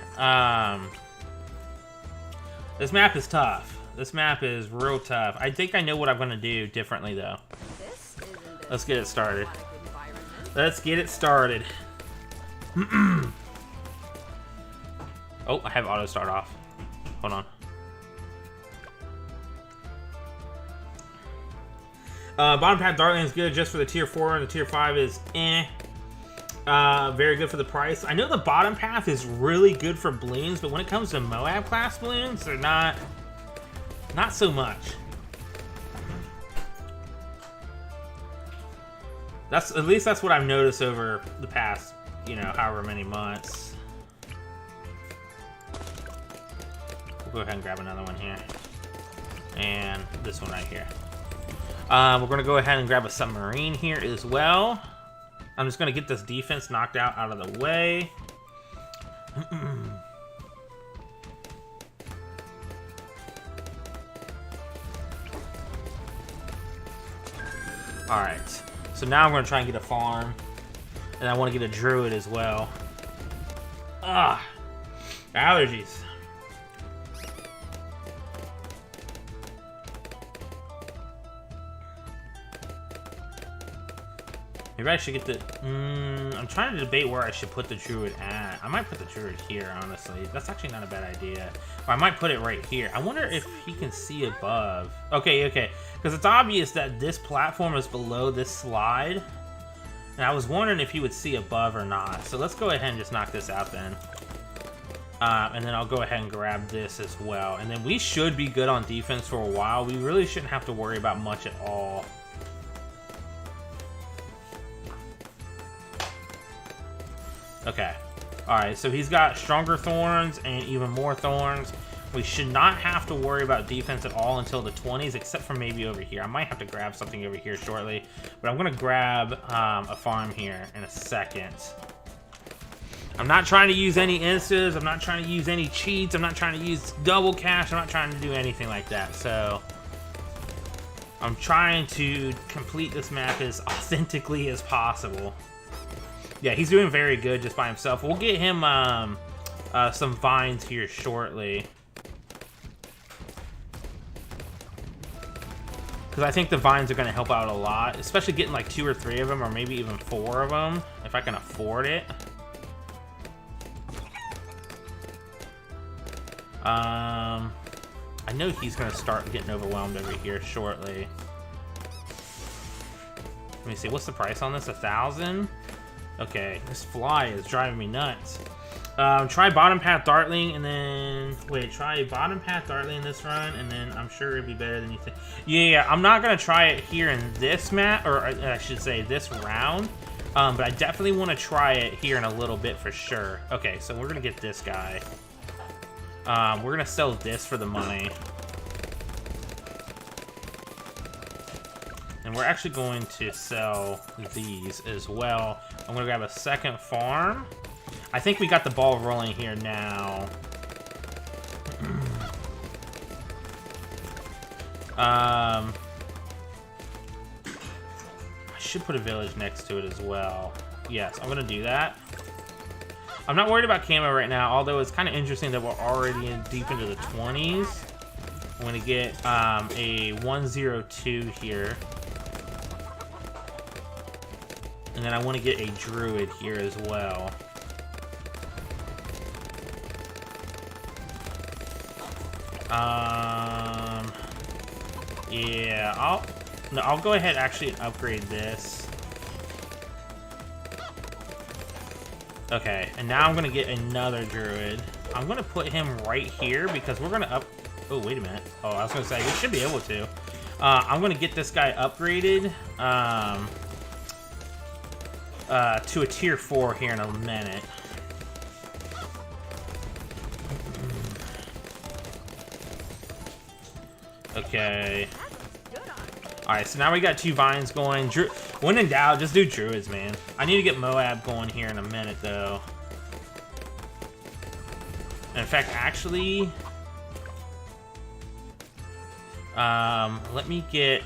This map is tough. This map is real tough. I think I know what I'm going to do differently, though. Let's get it started. Let's get it started. Oh, I have auto start off. Hold on. Bottom path Dartling is good just for the tier 4, and the tier 5 is eh. Very good for the price. I know the bottom path is really good for balloons, but when it comes to Moab class balloons, they're not so much. At least that's what I've noticed over the past, however many months. We'll go ahead and grab another one here. And this one right here. We're going to go ahead and grab a submarine here as well. I'm just going to get this defense knocked out of the way. Alright, so now I'm going to try and get a farm. And I want to get a druid as well. Allergies. Maybe I should get the... I'm trying to debate where I should put the druid at. I might put the druid here, honestly. That's actually not a bad idea. Or I might put it right here. I wonder if he can see above. Okay, okay. Because it's obvious that this platform is below this slide. And I was wondering if he would see above or not. So let's go ahead and just knock this out then. And then I'll go ahead and grab this as well. And then we should be good on defense for a while. We really shouldn't have to worry about much at all. Okay. Alright, so he's got stronger thorns and even more thorns. We should not have to worry about defense at all until the 20s, except for maybe over here. I might have to grab something over here shortly. But I'm going to grab a farm here in a second. I'm not trying to use any instas. I'm not trying to use any cheats. I'm not trying to use double cash. I'm not trying to do anything like that. So I'm trying to complete this map as authentically as possible. Yeah, he's doing very good just by himself. We'll get him some vines here shortly. Because I think the vines are going to help out a lot. Especially getting like 2 or 3 of them, or maybe even 4 of them, if I can afford it. I know he's going to start getting overwhelmed over here shortly. Let me see, what's the price on this? 1,000? Okay, this fly is driving me nuts. Try bottom path Dartling, and then... Wait, try bottom path Dartling in this run, and then I'm sure it'd be better than you think. Yeah, I'm not going to try it here in this map, or I should say this round. But I definitely want to try it here in a little bit for sure. Okay, so we're going to get this guy. We're going to sell this for the money. And we're actually going to sell these as well. I'm going to grab a second farm. I think we got the ball rolling here now. I should put a village next to it as well. Yes, I'm going to do that. I'm not worried about camo right now, although it's kind of interesting that we're already deep into the 20s. I'm going to get a 102 here. And then I want to get a druid here as well. Yeah, I'll go ahead actually and upgrade this. Okay, and now I'm gonna get another druid. I'm gonna put him right here because we're gonna oh, wait a minute. Oh, I was gonna say we should be able to. I'm gonna get this guy upgraded to a tier 4 here in a minute. Okay. Alright, so now we got 2 vines going. When in doubt, just do druids, man. I need to get Moab going here in a minute, though. And in fact, actually... let me get...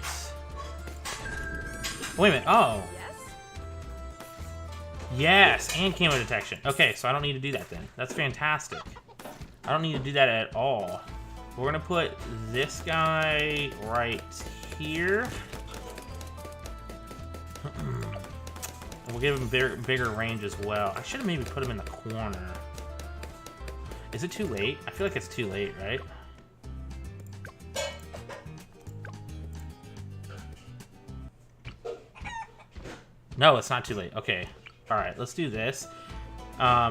Wait a minute. Oh. Yes, and camo detection. Okay, so I don't need to do that then. That's fantastic. I don't need to do that at all. We're gonna put this guy right here. We'll give him bigger range as well. I should have maybe put him in the corner. Is it too late? I feel like it's too late, right? No, it's not too late. Okay. All right, let's do this.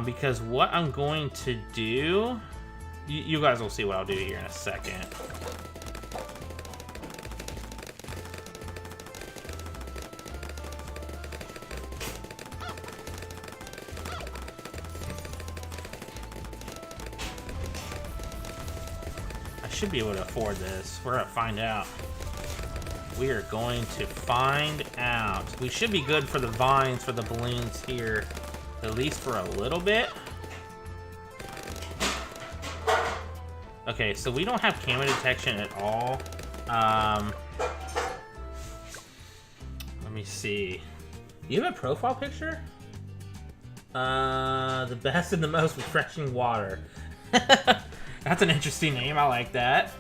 Because what I'm going to do... You guys will see what I'll do here in a second. I should be able to afford this. We're gonna find out. We are going to find out. We should be good for the vines, for the balloons here, at least for a little bit. Okay, so we don't have camo detection at all. Let me see. Do you have a profile picture? The best and the most refreshing water. That's an interesting name. I like that.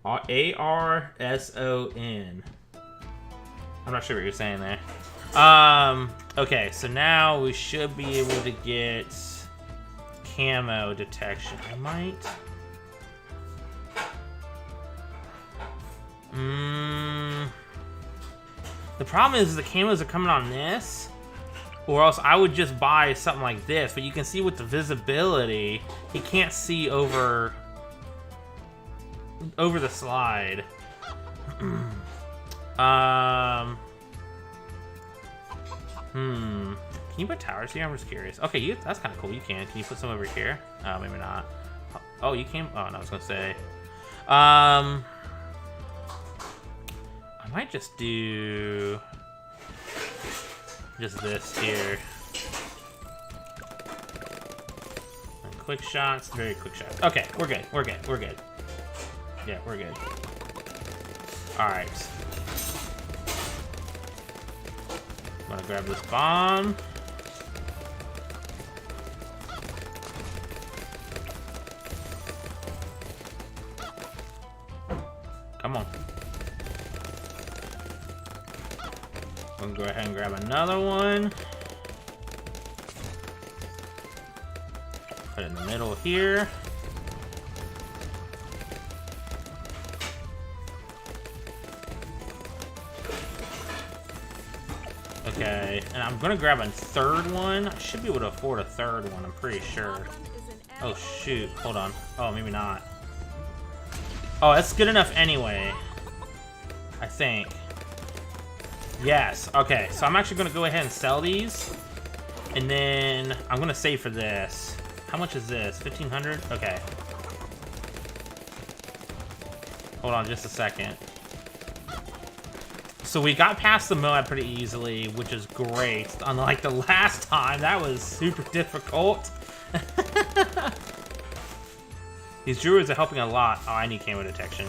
A-R-S-O-N. I'm not sure what you're saying there. Okay, so now we should be able to get camo detection. I might. The problem is the camos are coming on this, or else I would just buy something like this. But you can see with the visibility, he can't see over the slide. Can you put towers here? I'm just curious. Okay, that's kind of cool. You can. Can you put some over here? Maybe not. Oh, you can. Oh, no, I was gonna say. I might just do just this here. And quick shots, very quick shots. Okay, we're good. We're good. We're good. Yeah, we're good. All right. I'm gonna grab this bomb. Come on. I'm gonna go ahead and grab another one. Put it in the middle here. Okay, and I'm gonna grab a third one. I should be able to afford a third one, I'm pretty sure. Oh shoot, hold on. Oh, maybe not. Oh, that's good enough anyway, I think. Yes, okay, so I'm actually gonna go ahead and sell these. And then I'm gonna save for this. How much is this? 1,500? Okay. Hold on just a second. So we got past the Moab pretty easily, which is great. Unlike the last time, that was super difficult. These druids are helping a lot. Oh, I need camo detection.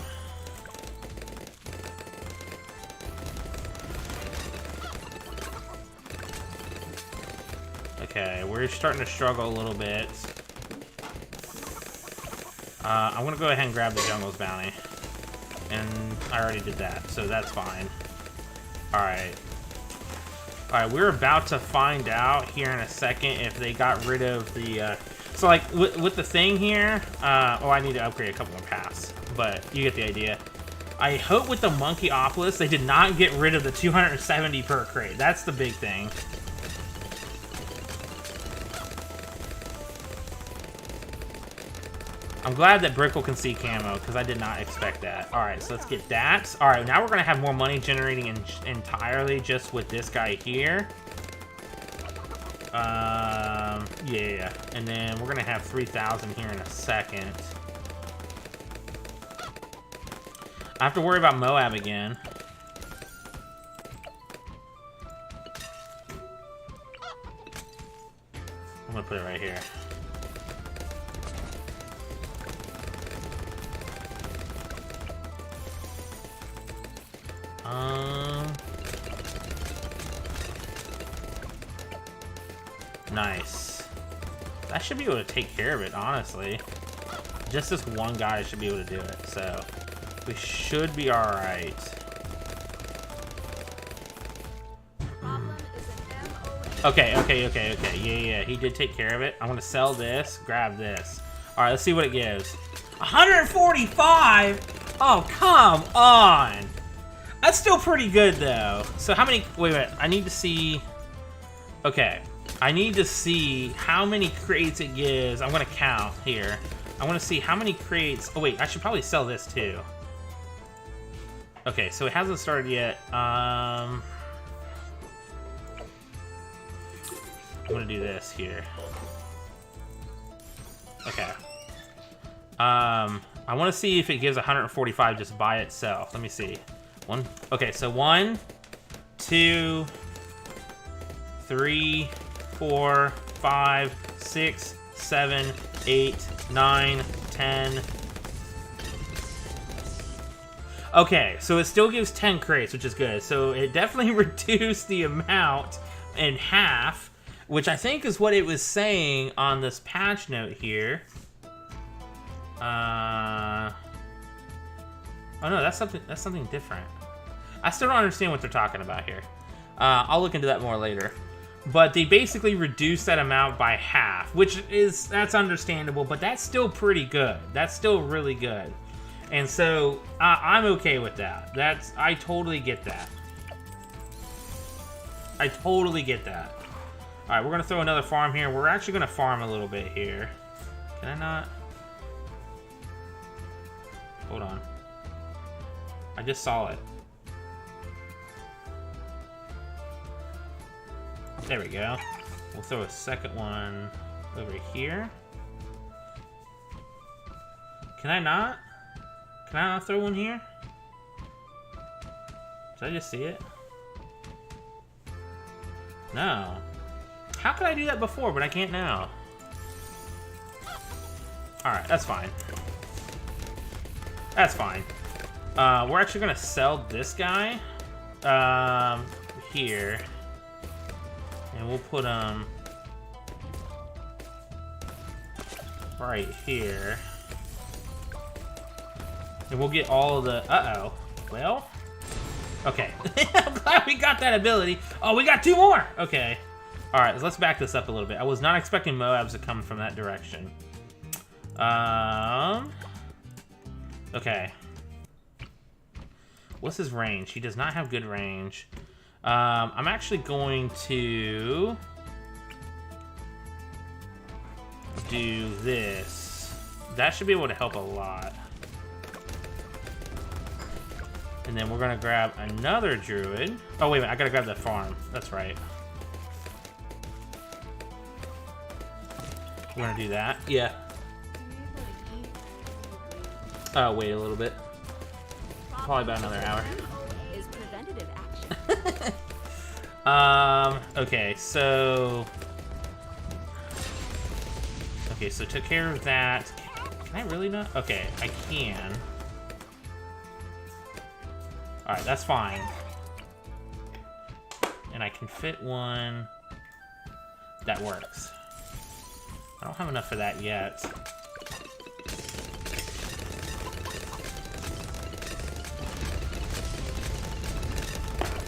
Okay, we're starting to struggle a little bit. I'm gonna go ahead and grab the Jungle's Bounty. And I already did that, so that's fine. Alright. Alright, we're about to find out here in a second if they got rid of the, so like, with the thing here, oh, I need to upgrade a couple more paths, but you get the idea. I hope with the Monkeyopolis, they did not get rid of the 270 per crate. That's the big thing. I'm glad that Brickle can see camo, because I did not expect that. Alright, so let's get that. Alright, now we're going to have more money generating entirely just with this guy here. Yeah. And then we're going to have 3,000 here in a second. I have to worry about Moab again. I'm going to put it right here. Nice. That should be able to take care of it, honestly. Just this one guy should be able to do it, so we should be alright. Okay. Yeah, he did take care of it. I'm gonna sell this, grab this. Alright, let's see what it gives. 145? Oh, come on! That's still pretty good, though. So how many... Wait, I need to see... Okay. I need to see how many crates it gives. I'm going to count here. I want to see how many crates... Oh, wait. I should probably sell this, too. Okay, so it hasn't started yet. I'm going to do this here. Okay. I want to see if it gives 145 just by itself. Let me see. Okay, so 1, 2, 3, 4, 5, 6, 7, 8, 9, 10. Okay, so it still gives 10 crates, which is good. So it definitely reduced the amount in half, which I think is what it was saying on this patch note here. Oh no, that's something different. I still don't understand what they're talking about here. I'll look into that more later. But they basically reduced that amount by half, that's understandable, but that's still pretty good. That's still really good. And so I'm okay with that. I totally get that. I totally get that. All right, we're gonna throw another farm here. We're actually gonna farm a little bit here. Can I not? Hold on. I just saw it. There we go. We'll throw a second one over here. Can I not? Can I not throw one here? Did I just see it? No. How could I do that before, but I can't now? Alright, that's fine. That's fine. We're actually gonna sell this guy here. And we'll put right here. And we'll get all of the well, okay. I'm glad we got that ability. Oh, we got 2 more. Okay. All right, let's back this up a little bit. I was not expecting Moabs to come from that direction. Okay. What's his range? He does not have good range. I'm actually going to do this. That should be able to help a lot. And then we're gonna grab another druid. Oh, wait a minute, I gotta grab the farm. That's right. We're gonna do that. Yeah. Oh, wait a little bit. Probably about another hour. Is preventative action. Okay, so... Okay, so took care of that. Can I really not? Okay, I can. Alright, that's fine. And I can fit one. That works. I don't have enough for that yet.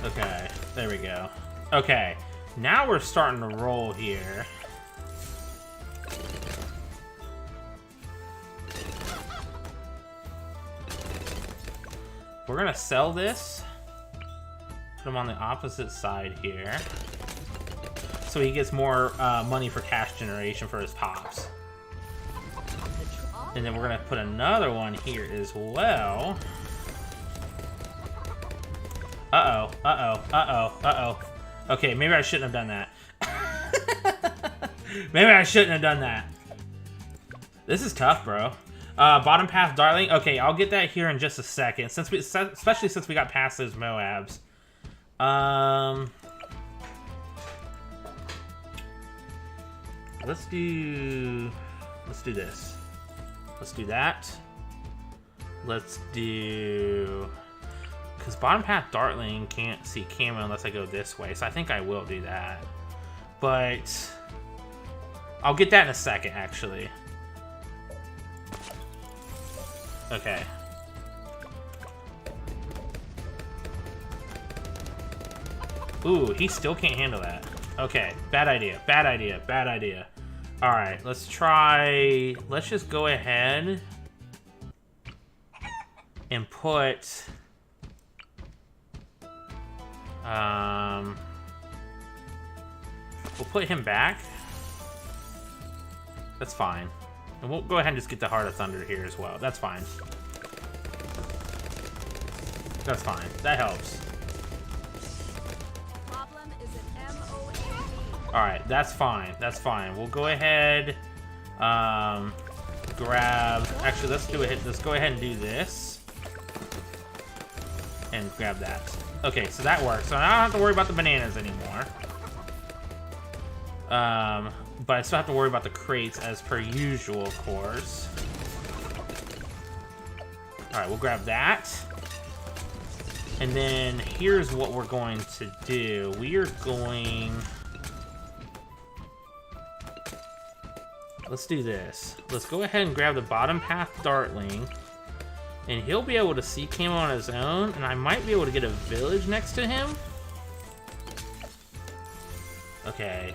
Okay, there we go. Okay, now we're starting to roll here. We're gonna sell this. Put him on the opposite side here. So he gets more money for cash generation for his pops. And then we're gonna put another one here as well. Uh-oh, uh-oh, uh-oh, uh-oh. Okay, maybe I shouldn't have done that. Maybe I shouldn't have done that. This is tough, bro. Bottom path Darling. Okay, I'll get that here in just a second. Especially since we got past those Moabs. Let's do this. Let's do that. Let's do... Because bottom path Dartling can't see camo unless I go this way, so I think I will do that. But I'll get that in a second, actually. Okay. Ooh, he still can't handle that. Okay, bad idea, bad idea, bad idea. Alright, let's try... Let's just go ahead and put... We'll put him back. That's fine. And we'll go ahead and just get the Heart of Thunder here as well. That's fine. That's fine. That helps. Problem is an MOAB. Alright, that's fine. That's fine. We'll go ahead, grab... Actually, let's do it. Let's go ahead and do this. And grab that. Okay, so that works. So I don't have to worry about the bananas anymore. But I still have to worry about the crates as per usual, of course. Alright, we'll grab that. And then here's what we're going to do. We are going... Let's do this. Let's go ahead and grab the bottom path Dartling. And he'll be able to see camo on his own, and I might be able to get a village next to him. Okay.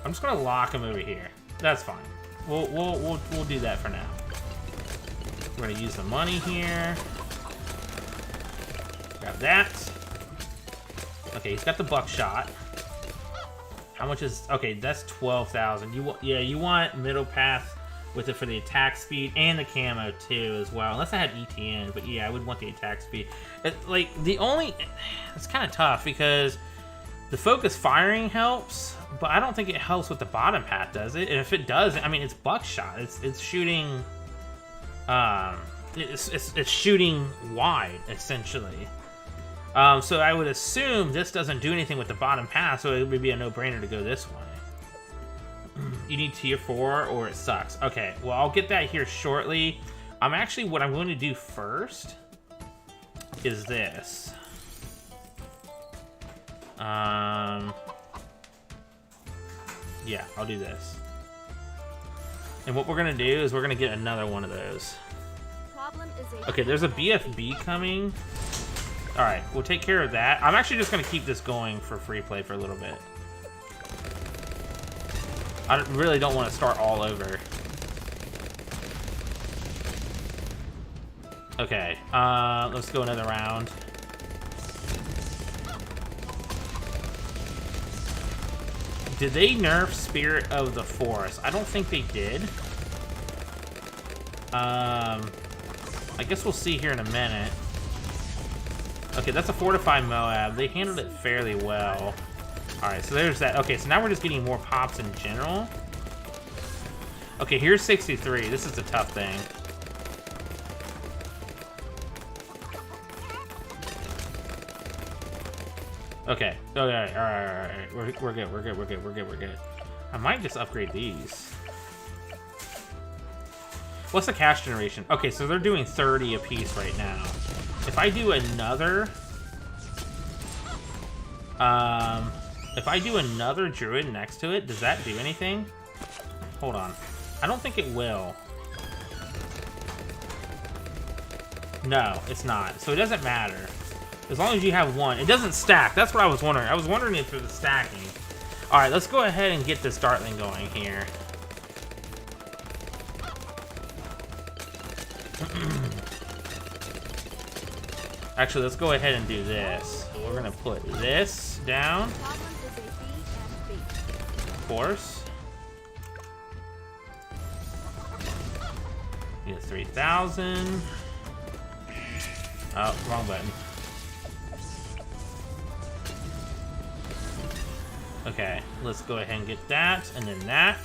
I'm just gonna lock him over here. That's fine. We'll do that for now. We're gonna use the money here. Grab that. Okay, he's got the buckshot. How much is... Okay, that's 12,000. You want middle path with it for the attack speed and the camo too as well. Unless I had ETN, but yeah, I would want the attack speed. It's kind of tough because the focus firing helps, but I don't think it helps with the bottom path, does it? And if it does, I mean, it's buckshot. It's shooting... It's shooting wide, essentially. So I would assume this doesn't do anything with the bottom path, so it would be a no-brainer to go this way. You need tier 4 or it sucks. Okay, well, I'll get that here shortly. What I'm going to do first is this. Yeah, I'll do this. And what we're going to do is we're going to get another one of those. Okay, there's a BFB coming. Alright, we'll take care of that. I'm actually just going to keep this going for free play for a little bit. I really don't want to start all over. Okay, let's go another round. Did they nerf Spirit of the Forest? I don't think they did. I guess we'll see here in a minute. Okay, that's a fortified Moab. They handled it fairly well. Alright, so there's that. Okay, so now we're just getting more pops in general. Okay, here's 63. This is the tough thing. Okay. Okay, alright. We're good. I might just upgrade these. What's the cash generation? Okay, so they're doing 30 apiece right now. If I do another... if I do another druid next to it, does that do anything? Hold on. I don't think it will. No, it's not. So it doesn't matter. As long as you have one. It doesn't stack. That's what I was wondering. I was wondering if it was stacking. Alright, let's go ahead and get this Dartling going here. Actually, let's go ahead and do this. We're going to put this down. Of course. Get 3,000. Oh, wrong button. Okay, let's go ahead and get that, and then that.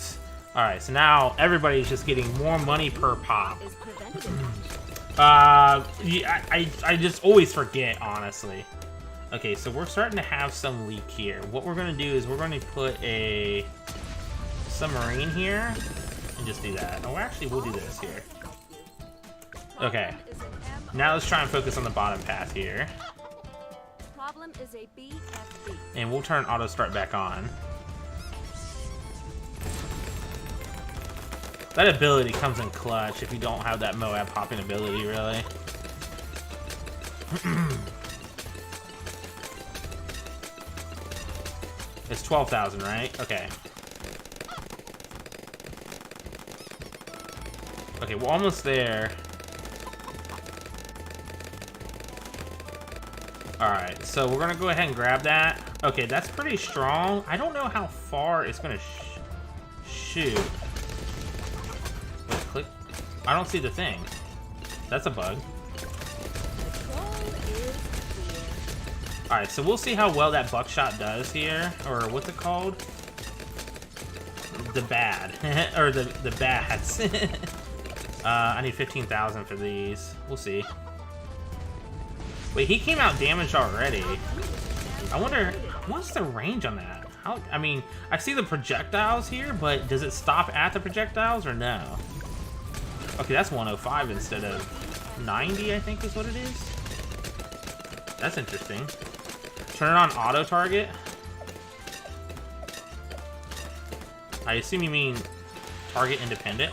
Alright, so now everybody's just getting more money per pop. Yeah, I just always forget, honestly. Okay, so we're starting to have some leak here. What we're going to do is we're going to put a submarine here and just do that. Oh, actually, we'll do this here. Okay. Now let's try and focus on the bottom path here. And we'll turn auto start back on. That ability comes in clutch if you don't have that Moab hopping ability, really. It's 12,000, right? Okay. Okay, we're almost there. Alright, so we're gonna go ahead and grab that. Okay, that's pretty strong. I don't know how far it's gonna shoot. Wait, click. I don't see the thing. That's a bug. Alright, so we'll see how well that buckshot does here. Or what's it called? The bad. Or the bads. I need 15,000 for these. We'll see. Wait, he came out damaged already. I wonder, what's the range on that? I mean, I see the projectiles here, but does it stop at the projectiles or no? Okay, that's 105 instead of 90, I think is what it is. That's interesting. Turn it on auto target. I assume you mean target independent.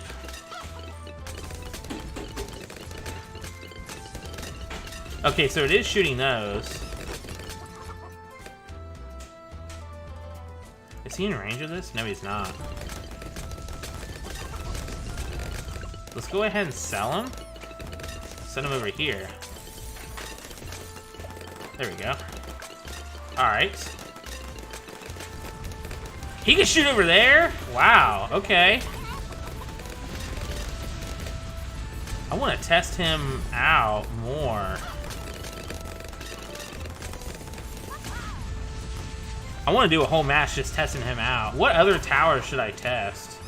Okay, so it is shooting those. Is he in range of this? No, he's not. Let's go ahead and sell him. Send him over here. There we go. Alright. He can shoot over there? Wow, okay. I want to test him out more. I want to do a whole match just testing him out. What other tower should I test?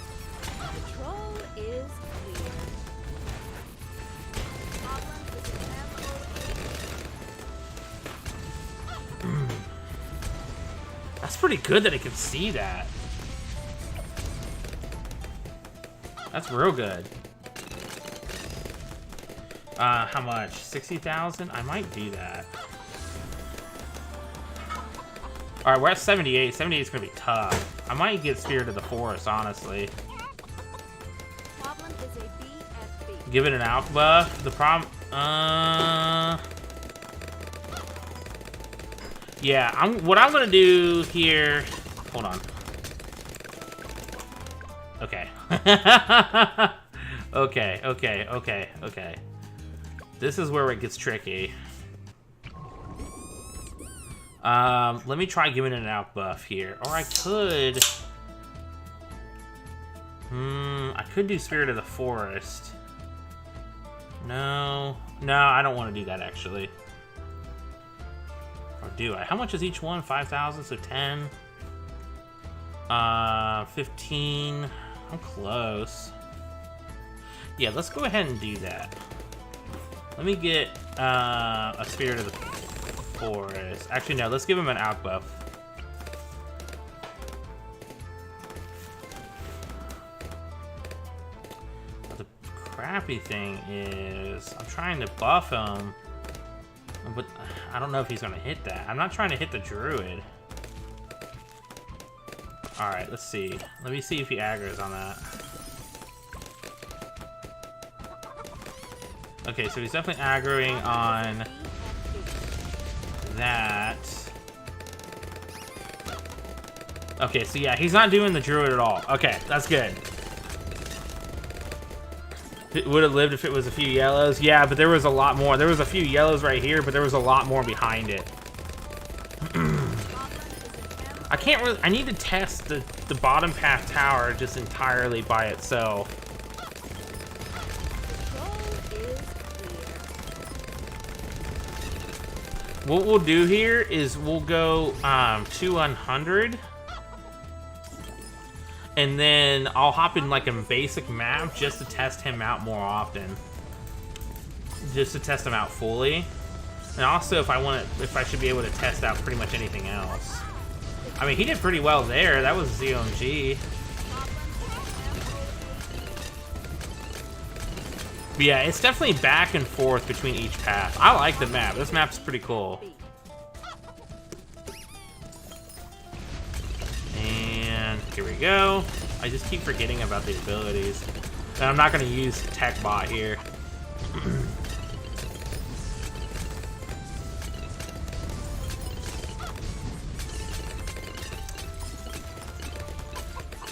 Control is clear. Problem is an MOA. That's pretty good that it can see that. That's real good. How much? 60,000? I might do that. Alright, we're at 78. 78 is gonna be tough. I might get Spirit of the Forest, honestly. Problem is a BFB. Give it an alpha buff. The problem... Yeah, what I'm gonna do here... Hold on. Okay. Okay. This is where it gets tricky. Let me try giving it an out buff here. Or I could... I could do Spirit of the Forest. No, I don't want to do that, actually. Or do I? How much is each one? 5,000, so 10. 15. I'm close. Yeah, let's go ahead and do that. Let me get a Spirit of the Forest. Actually, no, let's give him an out buff. The crappy thing is, I'm trying to buff him, but I don't know if he's gonna hit that. I'm not trying to hit the Druid. Alright, let's see. Let me see if he aggro's on that. Okay, so he's definitely aggroing on that. Okay, so yeah, he's not doing the Druid at all. Okay, that's good. It would have lived if it was a few yellows. Yeah, but there was a lot more. There was a few yellows right here, but there was a lot more behind it. I can't really... I need to test the bottom path tower just entirely by itself. What we'll do here is we'll go 200, and then I'll hop in like a basic map just to test him out more often, just to test him out fully, and also if I should be able to test out pretty much anything else. I mean, he did pretty well there. That was ZOMG. But yeah, it's definitely back and forth between each path. I like the map. This map's pretty cool. And here we go. I just keep forgetting about the abilities. And I'm not going to use Tech Bot here.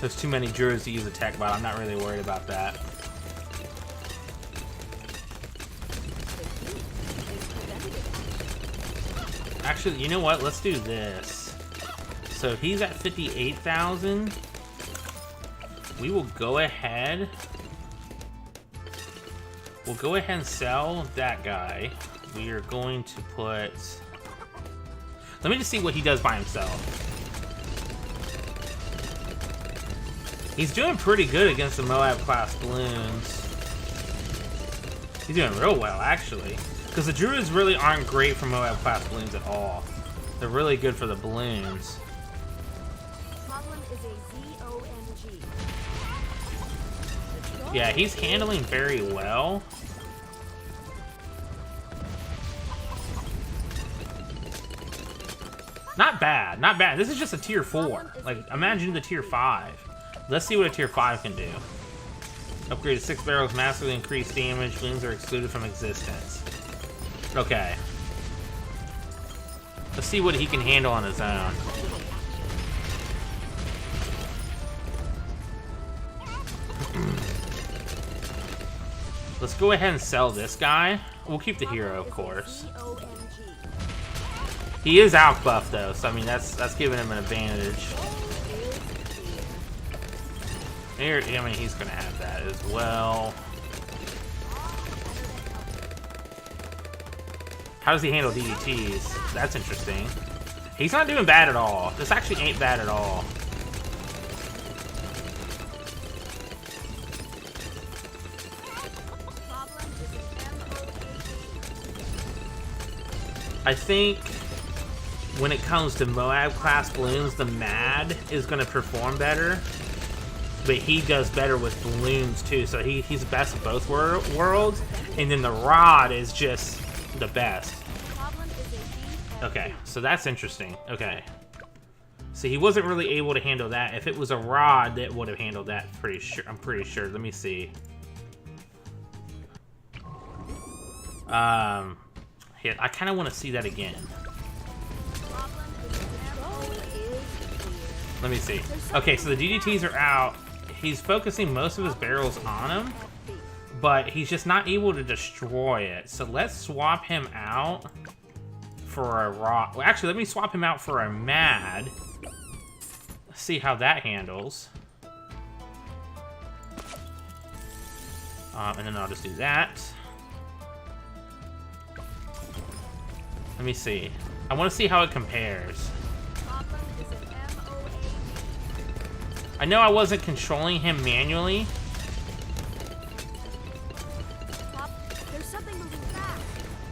There's too many Druids to use a Tech Bot. I'm not really worried about that. Actually, you know what? Let's do this. So he's at 58,000. We will go ahead. We'll go ahead and sell that guy. We are going to put... Let me just see what he does by himself. He's doing pretty good against the Moab class balloons. He's doing real well, actually. Because the Druids really aren't great for Moab class balloons at all. They're really good for the balloons. Problem is a ZOMG. Yeah, he's handling very well. Not bad, not bad. This is just a tier 4. Like, imagine the tier 5. Let's see what a tier 5 can do. Upgraded 6 barrels, massively increased damage. Balloons are excluded from existence. Okay. Let's see what he can handle on his own. Let's go ahead and sell this guy. We'll keep the hero, of course. He is out buff though, so I mean that's giving him an advantage. Here, I mean he's gonna have that as well. How does he handle DDTs? That's interesting. He's not doing bad at all. This actually ain't bad at all. I think when it comes to Moab class balloons, the Mad is going to perform better, but he does better with balloons too. So he's the best of both worlds, and then the Rod is just the best. Okay, so that's interesting. Okay, so he wasn't really able to handle that. If it was a Rod, that would have handled that. Pretty sure. I'm pretty sure. Let me see. I kind of want to see that again. Let me see. Okay, so the DDTs are out. He's focusing most of his barrels on him, but he's just not able to destroy it. So let's swap him out for a raw. Well, actually, let me swap him out for a Mad. Let's see how that handles. And then I'll just do that. Let me see. I want to see how it compares. I know I wasn't controlling him manually.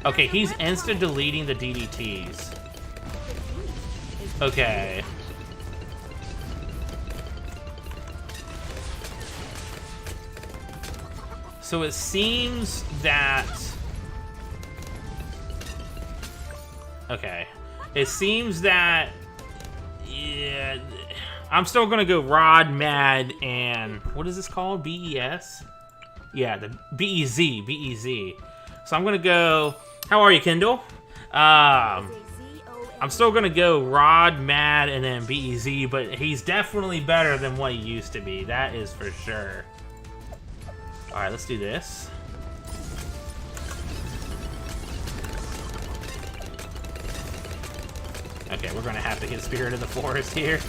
Okay, he's insta-deleting the DDTs. Okay. So it seems that... Okay. It seems that... Yeah... I'm still gonna go Rod, Mad, and... What is this called? BES? Yeah, the BEZ. BEZ. So I'm gonna go... How are you, Kendall? I'm still gonna go Rod, Mad, and then BEZ, but he's definitely better than what he used to be. That is for sure. Alright, let's do this. Okay, we're gonna have to hit Spirit of the Forest here.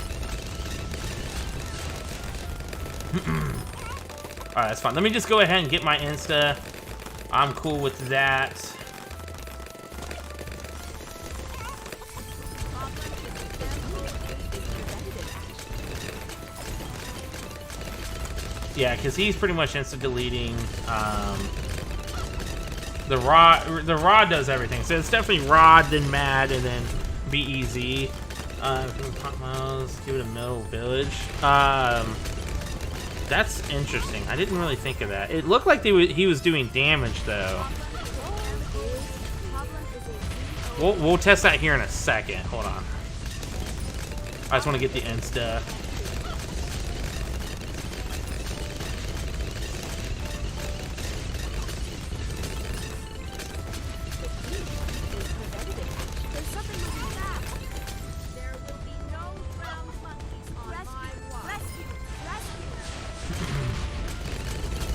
Alright, that's fine. Let me just go ahead and get my Insta. I'm cool with that. Yeah, because he's pretty much instant-deleting. The Rod does everything. So it's definitely Rod, then Mad, and then BEZ. Give it a middle village. That's interesting. I didn't really think of that. It looked like he was doing damage, though. We'll test that here in a second. Hold on. I just want to get the Insta.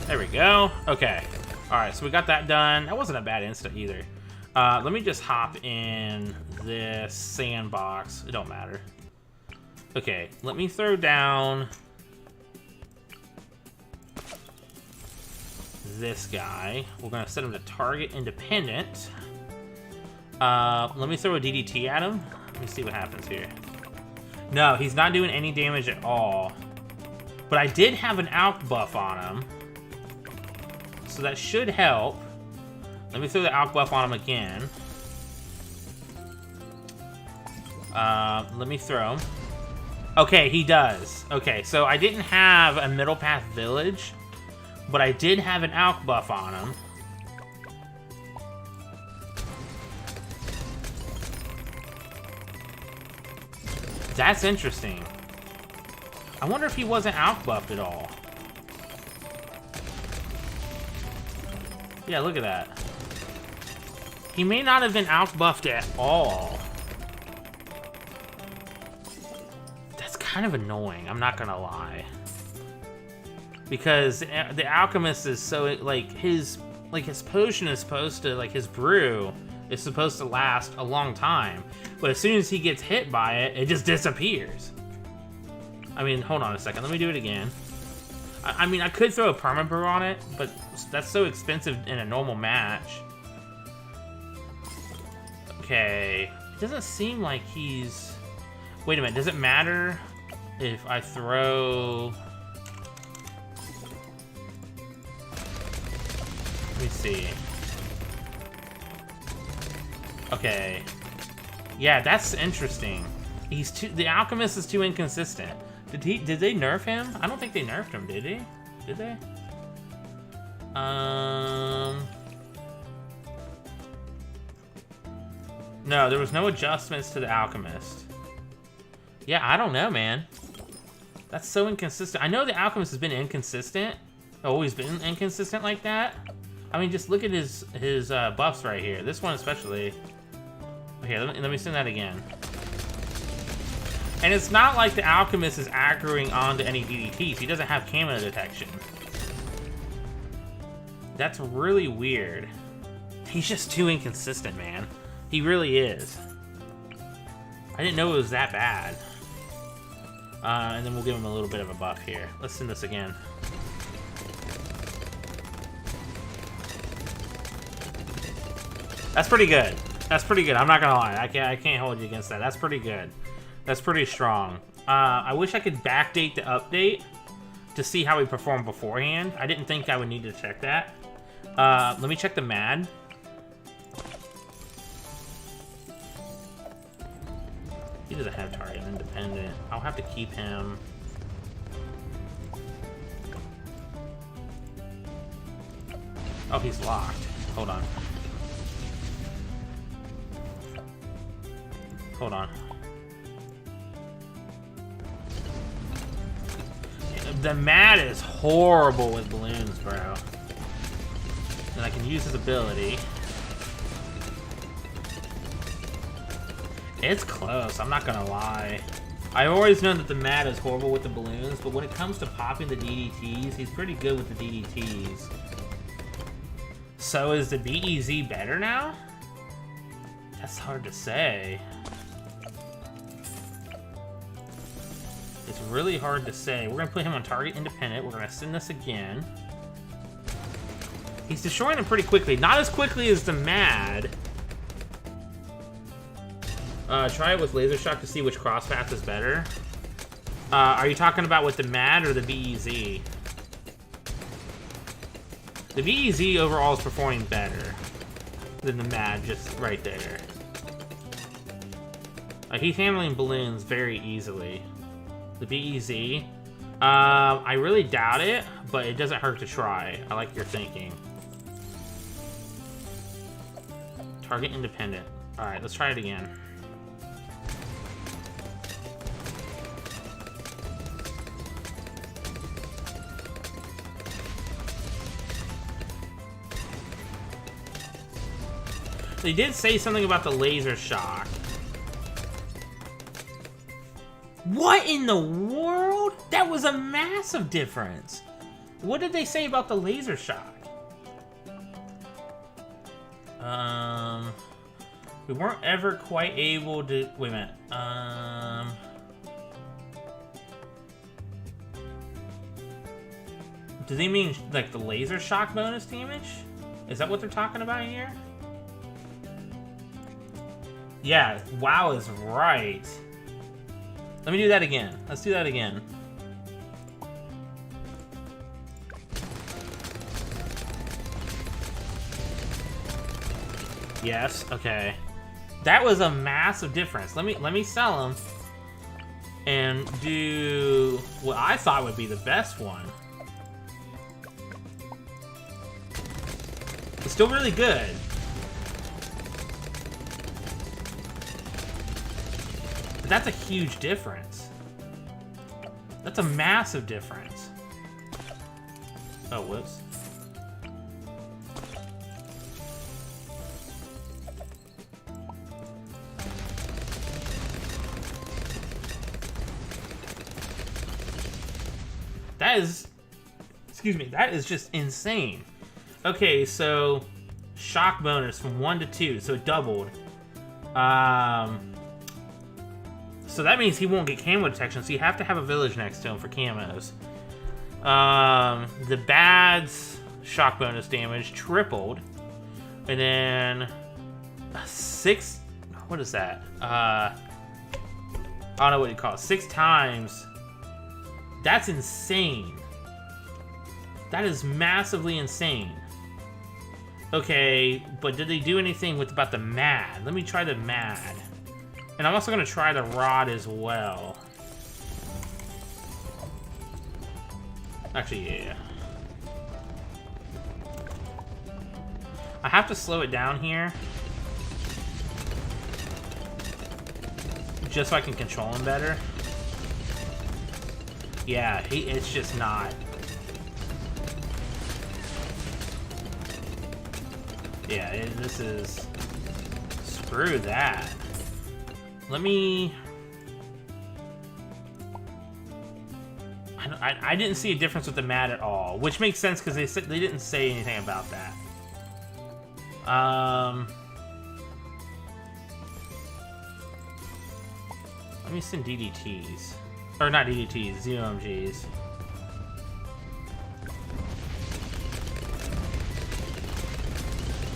There we go. Okay. Alright, so we got that done. That wasn't a bad Insta either. Let me just hop in this sandbox. It don't matter. Okay, let me throw down this guy. We're going to set him to target independent. Let me throw a DDT at him. Let me see what happens here. No, he's not doing any damage at all. But I did have an alk buff on him. So that should help. Let me throw the alk buff on him again. Let me throw him. Okay, he does. Okay, so I didn't have a middle path village, but I did have an alk buff on him. That's interesting. I wonder if he wasn't alk buffed at all. Yeah, look at that. He may not have been alk buffed at all. kind of annoying, I'm not gonna lie. Because the alchemist is so, like, his potion is supposed to, like, his brew is supposed to last a long time. But as soon as he gets hit by it, it just disappears. I mean, hold on a second, let me do it again. I mean, I could throw a perma-brew on it, but that's so expensive in a normal match. Okay, it doesn't seem like he's... Wait a minute, does it matter if I throw... Let me see. Okay. Yeah, that's interesting. He's too... The alchemist is too inconsistent. Did they nerf him? I don't think they nerfed him, did he? Did they? No, there was no adjustments to the alchemist. Yeah, I don't know, man. That's so inconsistent. I know the alchemist has been inconsistent. Always been inconsistent like that. I mean, just look at his buffs right here. This one especially. Here, let me send that again. And it's not like the alchemist is aggroing onto any DDTs. He doesn't have camo detection. That's really weird. He's just too inconsistent, man. He really is. I didn't know it was that bad. And then we'll give him a little bit of a buff here. Let's send this again. That's pretty good. That's pretty good. I'm not gonna lie. I can't hold you against that. That's pretty good. That's pretty strong. I wish I could backdate the update to see how he performed beforehand. I didn't think I would need to check that. Let me check the MAD. He doesn't have target independent. I'll have to keep him. Oh, he's locked. Hold on. Hold on. The MAD is horrible with balloons, bro. And I can use his ability. It's close, I'm not gonna lie. I've always known that the MAD is horrible with the balloons, but when it comes to popping the DDTs, he's pretty good with the DDTs. So is the BEZ better now? That's hard to say. It's really hard to say. We're gonna put him on target independent. We're gonna send this again. He's destroying him pretty quickly. Not as quickly as the MAD. Try it with laser shock to see which crosspath is better. Are you talking about with the MAD or the BEZ? The BEZ overall is performing better than the MAD, just right there. He's handling balloons very easily. The BEZ, I really doubt it, but it doesn't hurt to try. I like your thinking. Target independent. All right, let's try it again. They did say something about the laser shock. What in the world? That was a massive difference. What did they say about the laser shock? We weren't ever quite able to... Wait a minute. Do they mean, like, the laser shock bonus damage? Is that what they're talking about here? Yeah, WoW is right. Let me do that again. Let's do that again. Yes, okay. That was a massive difference. Let me sell them and do what I thought would be the best one. It's still really good. But that's a huge difference. That's a massive difference. Oh, whoops. That is, excuse me, that is just insane. Okay, so shock bonus from 1 to 2, so it doubled. So that means he won't get camo detection, so you have to have a village next to him for camos. The bad's shock bonus damage tripled. And then 6, what is that? I don't know what you call it. 6 times. That's insane. That is massively insane. Okay, but did they do anything about the mad? Let me try the mad. And I'm also gonna try the rod as well. Actually, yeah. I have to slow it down here. Just so I can control him better. Yeah, it's just not. Yeah, this is... Screw that. Let me... I didn't see a difference with the mat at all, which makes sense because they didn't say anything about that. Let me send DDTs. Or not DDTs, ZOMGs.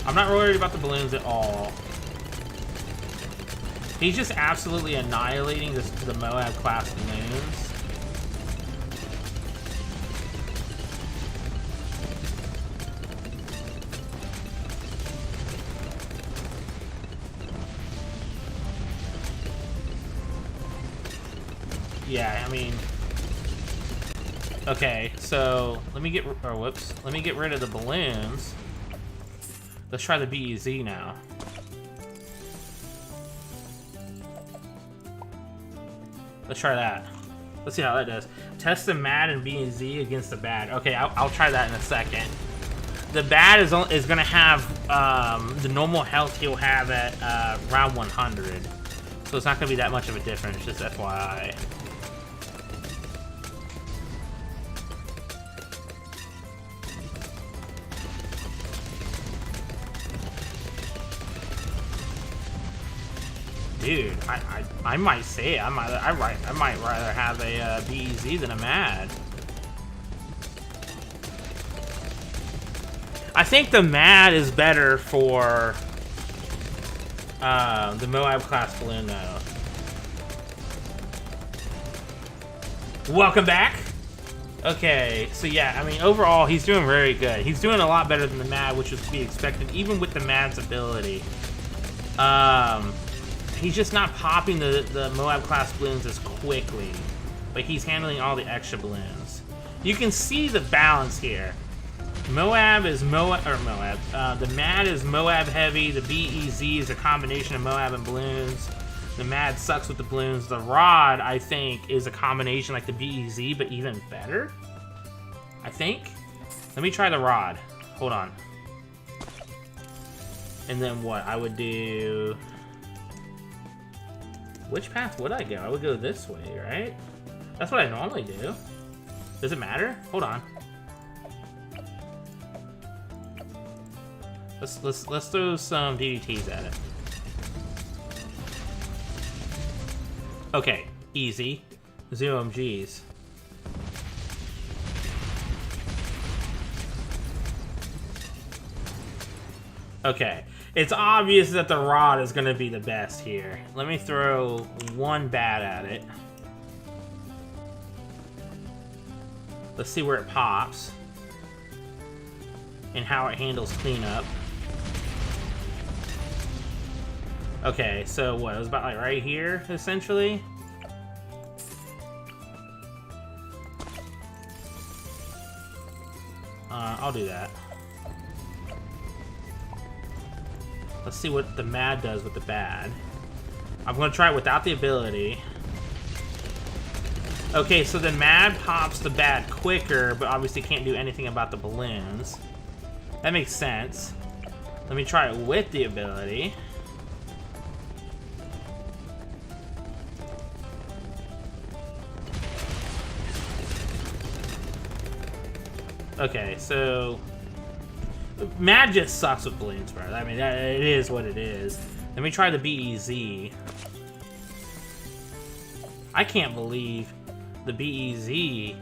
I'm not worried about the balloons at all. He's just absolutely annihilating the Moab class balloons. Yeah, I mean... Okay, so let me get... Or whoops. Let me get rid of the balloons. Let's try the BEZ now. Let's try that. Let's see how that does. Test the mad and BEZ against the bad. Okay, I'll try that in a second. The bad is going to have the normal health he'll have at round 100. So it's not going to be that much of a difference, just FYI. Dude, I might say it. I might rather have a BEZ than a MAD. I think the MAD is better for the Moab class balloon though. Welcome back. Okay, so yeah, I mean overall he's doing very good. He's doing a lot better than the MAD, which was to be expected, even with the MAD's ability. He's just not popping the Moab class balloons as quickly, but he's handling all the extra balloons. You can see the balance here. Moab is the MAD is Moab heavy, the BEZ is a combination of Moab and balloons. The MAD sucks with the balloons. The rod, I think, is a combination like the BEZ, but even better. I think. Let me try the rod. Hold on. And then what? I would do... Which path would I go? I would go this way, right? That's what I normally do. Does it matter? Hold on. Let's throw some DDTs at it. Okay, easy. ZOMGs. Okay, it's obvious that the rod is going to be the best here. Let me throw one bat at it. Let's see where it pops. And how it handles cleanup. Okay, so what? It was about like right here, essentially. I'll do that. Let's see what the MAD does with the bad. I'm going to try it without the ability. Okay, so the MAD pops the bad quicker, but obviously can't do anything about the balloons. That makes sense. Let me try it with the ability. Okay, so Mad just sucks with balloons, bro. I mean, it is what it is. Let me try the BEZ. I can't believe the BEZ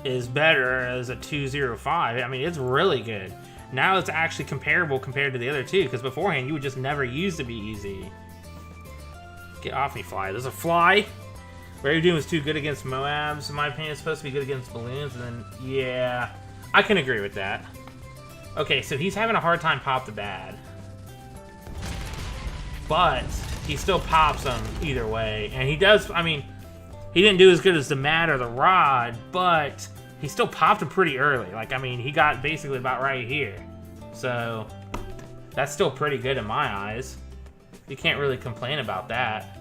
is better as a 205. I mean, it's really good. Now it's actually comparable compared to the other two, because beforehand you would just never use the BEZ. Get off me, fly. There's a fly. What you're doing is too good against Moabs. In my opinion, it's supposed to be good against balloons, and then, yeah, I can agree with that. Okay, so he's having a hard time pop the bad. But he still pops them either way. And he does, I mean, he didn't do as good as the Mad or the Rod, but he still popped him pretty early. Like, I mean, he got basically about right here. So, that's still pretty good in my eyes. You can't really complain about that.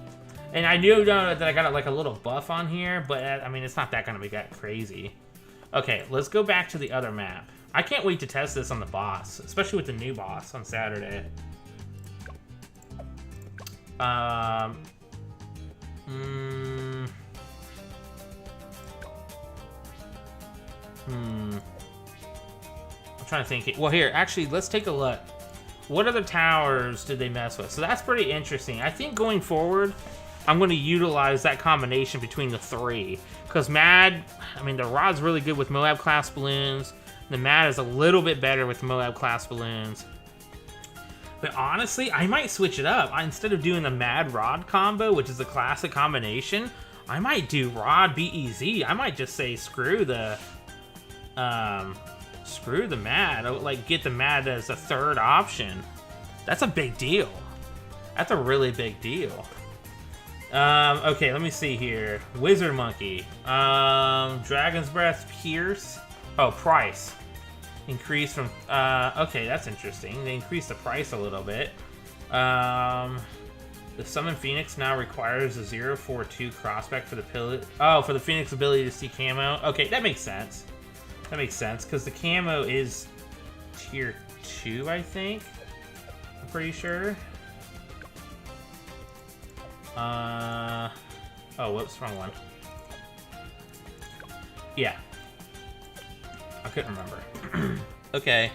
And I do know that I got like a little buff on here, but I mean, it's not that gonna be that crazy. Okay, let's go back to the other map. I can't wait to test this on the boss, especially with the new boss on Saturday. I'm trying to think. Well, here, actually, let's take a look. What other towers did they mess with? So that's pretty interesting. I think going forward, I'm going to utilize that combination between the three. Because Mad, I mean, the Rod's really good with Moab class balloons. The Mad is a little bit better with Moab class balloons. But honestly, I might switch it up. Instead of doing the Mad Rod combo, which is the classic combination, I might do Rod BEZ. I might just say screw the Mad. Like, get the Mad as a third option. That's a big deal. That's a really big deal. Okay, let me see here. Wizard Monkey. Dragon's Breath, Pierce. Oh, price. Increase from, okay, that's interesting. They increased the price a little bit. The Summon Phoenix now requires a 042 crossback for the pilot. Oh, for the Phoenix ability to see camo. Okay, that makes sense. That makes sense, because the camo is tier 2, I think. I'm pretty sure. Oh, whoops, wrong one. Yeah. I couldn't remember. Okay.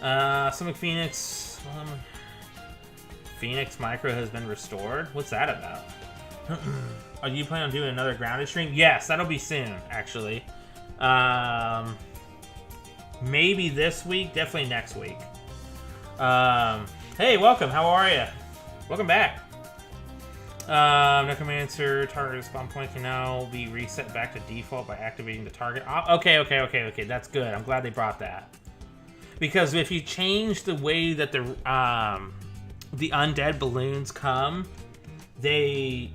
Summon Phoenix. Phoenix Micro has been restored. What's that about? Are you planning on doing another grounded stream? Yes, that'll be soon, actually. Maybe this week, definitely next week. Hey, welcome. How are you? Welcome back. Necromancer target spawn point can now be reset back to default by activating the target. Okay. That's good. I'm glad they brought that. Because if you change the way that the undead balloons come, they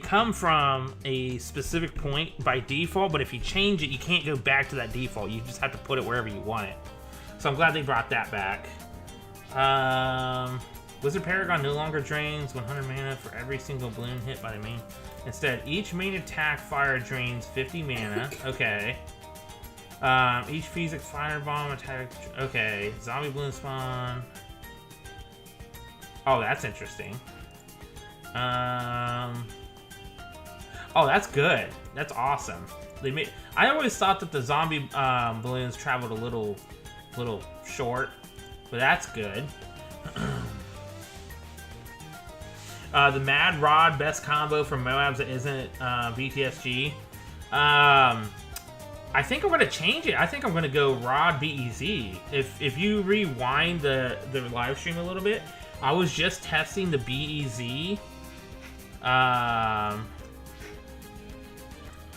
come from a specific point by default, but if you change it, you can't go back to that default. You just have to put it wherever you want it. So I'm glad they brought that back. Wizard Paragon no longer drains 100 mana for every single balloon hit by the main. Instead, each main attack fire drains 50 mana. Okay. Each physics firebomb attack. Okay. Zombie balloon spawn. Oh, that's interesting. Oh, that's good. That's awesome. I always thought that the zombie balloons traveled a little short, but that's good. The Mad Rod best combo from Moabs that isn't BTSG. I think I'm gonna change it. I think I'm gonna go Rod BEZ. If you rewind the live stream a little bit, I was just testing the BEZ.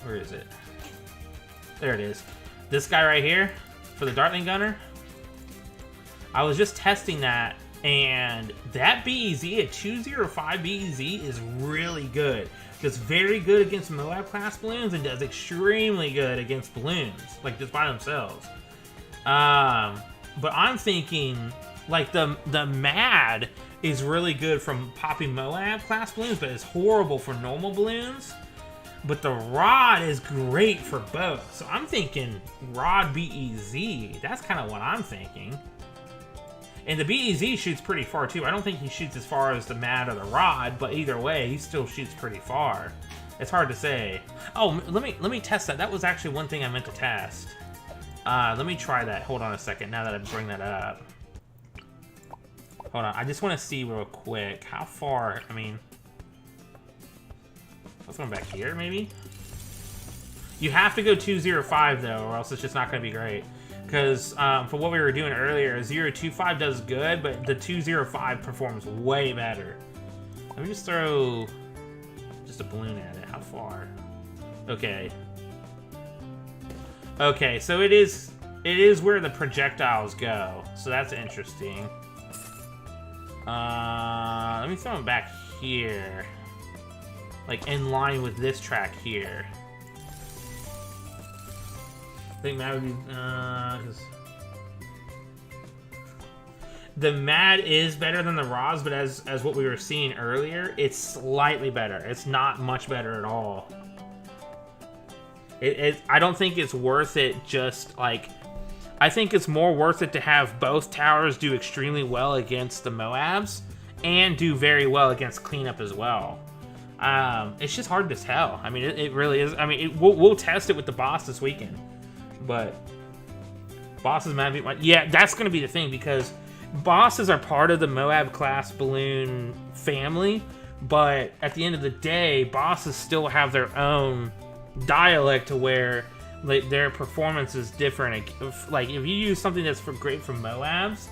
Where is it? There it is. This guy right here for the Dartling Gunner. I was just testing that, and that BEZ, a 205 BEZ, is really good. It's very good against Moab class balloons and does extremely good against balloons, like just by themselves. But I'm thinking, like, the Mad is really good from popping Moab class balloons, but it's horrible for normal balloons. But the Rod is great for both. So I'm thinking Rod BEZ. That's kind of what I'm thinking. And the BEZ shoots pretty far too. I don't think he shoots as far as the Mad or the Rod, but either way, he still shoots pretty far. It's hard to say. Oh, let me test that. That was actually one thing I meant to test. Let me try that. Hold on a second. Now that I bring that up. Hold on. I just want to see real quick how far. I mean, let's go back here, maybe. You have to go 205 though, or else it's just not going to be great. Because for what we were doing earlier, 025 does good, but the 205 performs way better. Let me just throw just a balloon at it. How far? Okay. Okay, so it is where the projectiles go. So that's interesting. Let me throw them back here. Like in line with this track here. I think that would be, cause the MAD is better than the ROS, but as what we were seeing earlier, it's slightly better. It's not much better at all. I don't think it's worth it just, like, I think it's more worth it to have both towers do extremely well against the Moabs and do very well against cleanup as well. It's just hard to tell. I mean, it really is. I mean, we'll test it with the boss this weekend. But bosses might be, yeah, that's going to be the thing, because bosses are part of the Moab class balloon family, but at the end of the day, bosses still have their own dialect to where like their performance is different. Like if you use something that's great for Moabs,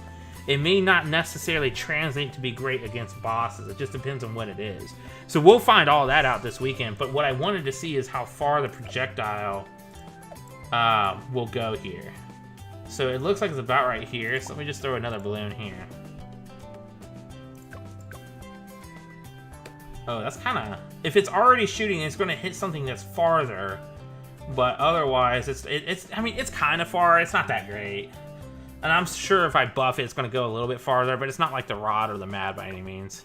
it may not necessarily translate to be great against bosses. It just depends on what it is. So we'll find all that out this weekend. But what I wanted to see is how far the projectile will go here. So it looks like it's about right here. So let me just throw another balloon here. Oh, that's kind of... If it's already shooting, it's going to hit something that's farther. But otherwise, it's I mean, it's kind of far. It's not that great. And I'm sure if I buff it, it's going to go a little bit farther. But it's not like the Rod or the MAD by any means.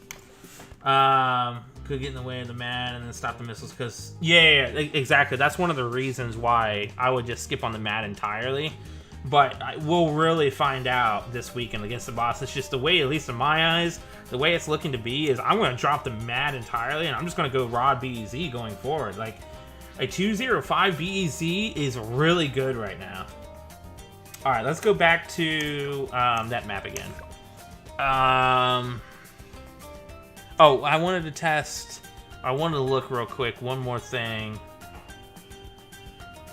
Could get in the way of the MAD and then stop the missiles. Because, yeah, exactly. That's one of the reasons why I would just skip on the MAD entirely. But we'll really find out this weekend against the boss. It's just the way, at least in my eyes, the way it's looking to be is I'm going to drop the MAD entirely, and I'm just going to go Rod BEZ going forward. Like, a 205 BEZ is really good right now. All right, let's go back to that map again. Oh, I wanted to test. I wanted to look real quick. One more thing.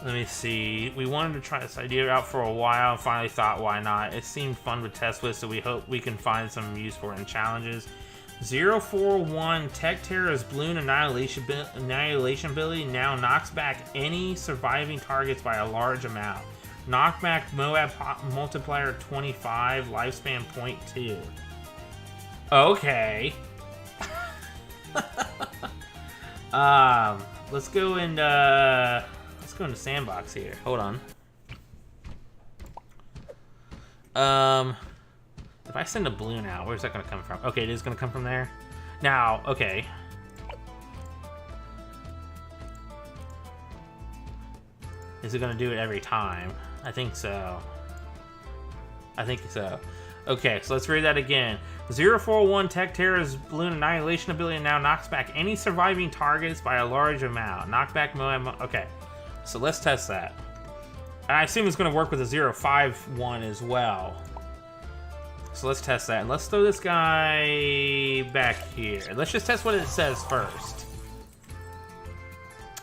Let me see. We wanted to try this idea out for a while and finally thought, why not? It seemed fun to test with, so we hope we can find some use for it in challenges. 041 Tech Terror's Balloon Annihilation ability now knocks back any surviving targets by a large amount. Knockback Moab multiplier 25, lifespan 0.2. Okay. Let's go and let's go into sandbox here. Hold on. If I send a balloon out, where's that gonna come from? Okay, it is gonna come from there. Now, okay. Is it gonna do it every time? I think so. I think so. Okay, so let's read that again. 041 Tech Terror's Balloon Annihilation ability now knocks back any surviving targets by a large amount. Knockback Moab. Okay, so let's test that. And I assume it's going to work with the 051 as well. So let's test that. And let's throw this guy back here. Let's just test what it says first.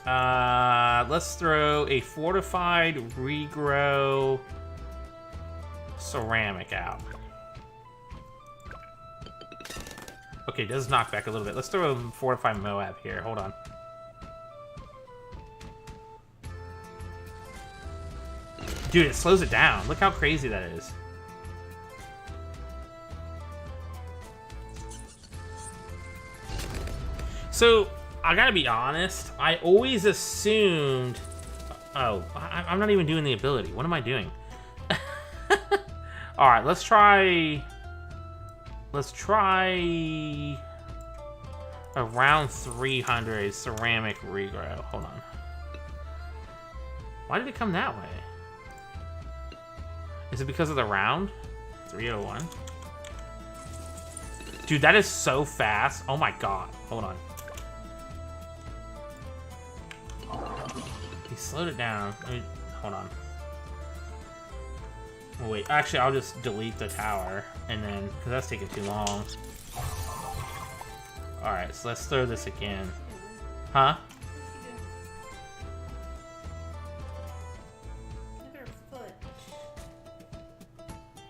Let's throw a fortified regrow ceramic out. Okay, it does knock back a little bit. Let's throw a fortified Moab here. Hold on. Dude, it slows it down. Look how crazy that is. So, I gotta be honest. I always assumed... Oh, I'm not even doing the ability. What am I doing? Alright, let's try... Let's try... around 300 ceramic regrow. Hold on. Why did it come that way? Is it because of the round? 301. Dude, that is so fast. Oh my god. Hold on. He slowed it down. Hold on. Oh, wait, actually, I'll just delete the tower, and then, because that's taking too long. Alright, so let's throw this again. Huh?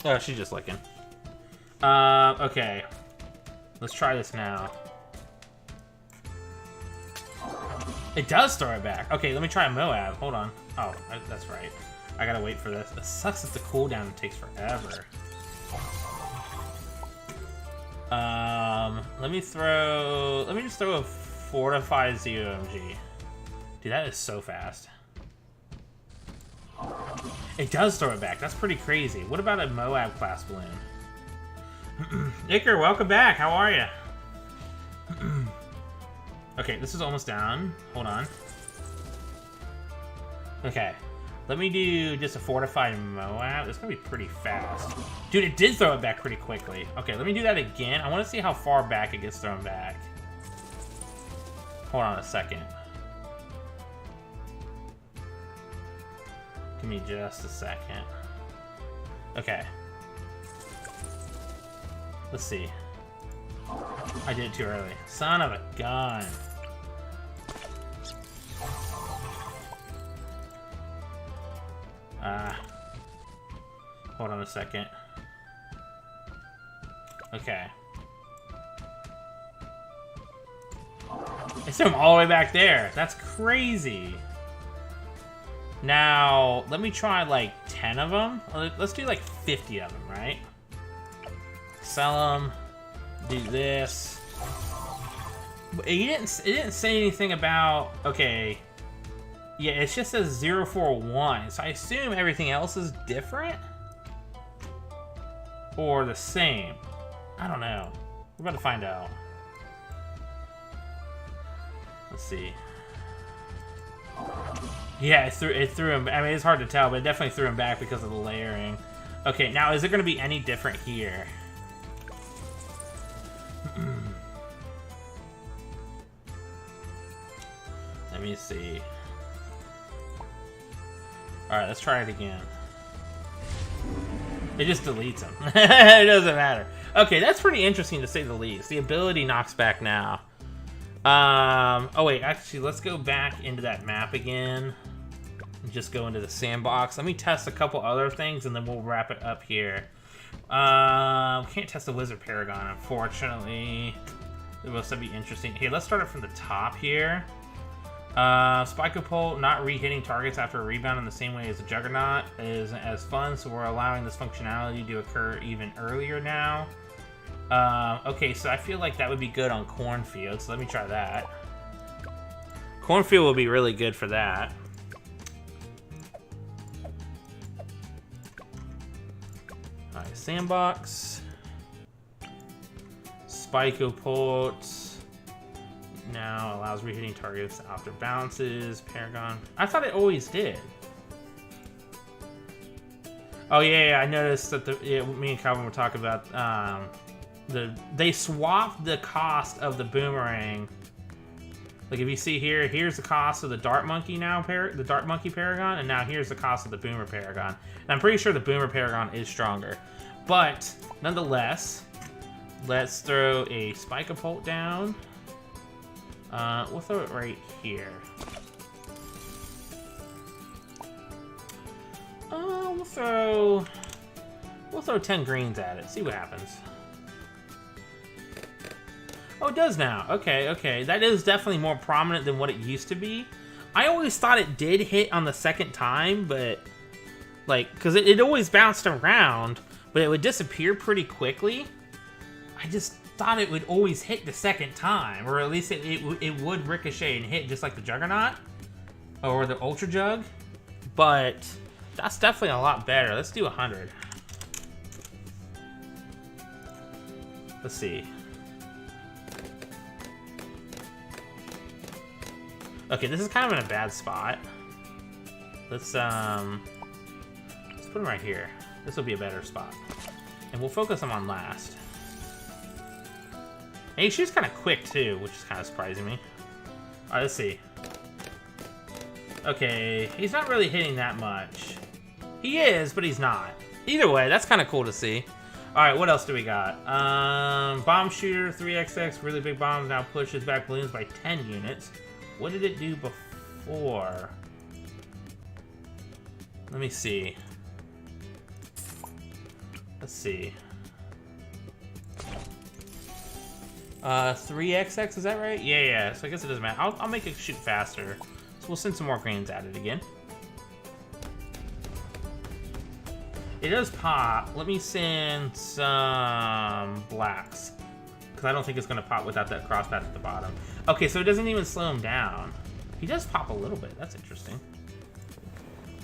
Oh, she's just licking. Okay. Let's try this now. It does throw it back. Okay, let me try a Moab. Hold on. Oh, that's right. I gotta wait for this. It sucks that the cooldown takes forever. Let me just throw a fortified ZOMG. Dude, that is so fast. It does throw it back. That's pretty crazy. What about a Moab class balloon? Iker, welcome back. How are you? Okay, this is almost down. Hold on. Okay. Let me do just a fortified Moab. It's gonna be pretty fast. Dude, it did throw it back pretty quickly. Okay, let me do that again. I want to see how far back it gets thrown back. Hold on a second. Give me just a second. Okay. Let's see. I did it too early. Son of a gun. Hold on a second. Okay. It's them all the way back there. That's crazy. Now, let me try like 10 of them. Let's do like 50 of them, right? Sell them. Do this. It didn't say anything about, okay. Yeah, it just says 041. So I assume everything else is different? Or the same? I don't know. We're about to find out. Let's see. Yeah, it threw him. I mean, it's hard to tell, but it definitely threw him back because of the layering. Okay, now is it going to be any different here? Let me see. Alright, let's try it again. It just deletes them. It doesn't matter. Okay, that's pretty interesting to say the least. The ability knocks back now. Oh wait, actually, let's go back into that map again. And just go into the sandbox. Let me test a couple other things, and then we'll wrap it up here. Can't test the Wizard Paragon, unfortunately. It will still be interesting. Hey, let's start it from the top here. Spike-a-pole not re-hitting targets after a rebound in the same way as the Juggernaut isn't as fun, so we're allowing this functionality to occur even earlier now. Okay, so I feel like that would be good on Cornfield, so let me try that. Cornfield will be really good for that. Alright, Sandbox. Spike-a-pole now allows re-hitting targets after bounces. Paragon. I thought it always did. Oh yeah, I noticed that me and Calvin were talking about they swapped the cost of the boomerang. Like if you see here, here's the cost of the Dart Monkey now, the Dart Monkey Paragon, and now here's the cost of the Boomer Paragon. And I'm pretty sure the Boomer Paragon is stronger, but nonetheless, let's throw a Spike-a-pole down. We'll throw it right here. We'll throw 10 greens at it. See what happens. Oh, it does now. Okay, okay. That is definitely more prominent than what it used to be. I always thought it did hit on the second time, but like, because it always bounced around, but it would disappear pretty quickly. I just thought it would always hit the second time, or at least it would ricochet and hit just like the Juggernaut or the Ultra Jug, but that's definitely a lot better. Let's do 100. Let's see. Okay, this is kind of in a bad spot. Let's put him right here. This will be a better spot, and we'll focus him on last. Hey, she's kind of quick too, which is kind of surprising me. Alright, let's see. Okay, he's not really hitting that much. He is, but he's not. Either way, that's kind of cool to see. Alright, what else do we got? Bomb shooter, 3XX, really big bombs, now pushes back balloons by 10 units. What did it do before? Let me see. Let's see. 3XX, is that right? Yeah, so I guess it doesn't matter. I'll make it shoot faster. So we'll send some more greens at it again. It does pop. Let me send some blacks. Because I don't think it's going to pop without that crosspath at the bottom. Okay, so it doesn't even slow him down. He does pop a little bit. That's interesting.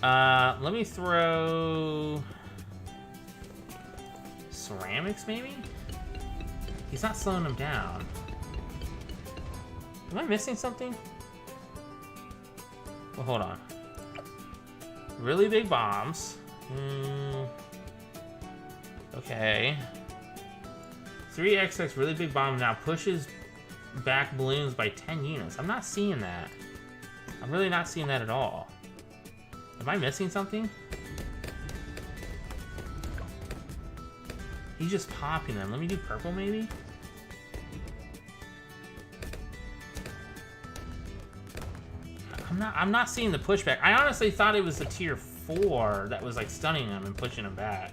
Let me throw... ceramics, maybe? He's not slowing him down. Am I missing something? Well, hold on. Really big bombs. Okay. 3XX, really big bomb, now pushes back balloons by 10 units. I'm not seeing that. I'm really not seeing that at all. Am I missing something? He's just popping them. Let me do purple, maybe? I'm not seeing the pushback. I honestly thought it was the tier 4 that was like stunning him and pushing him back.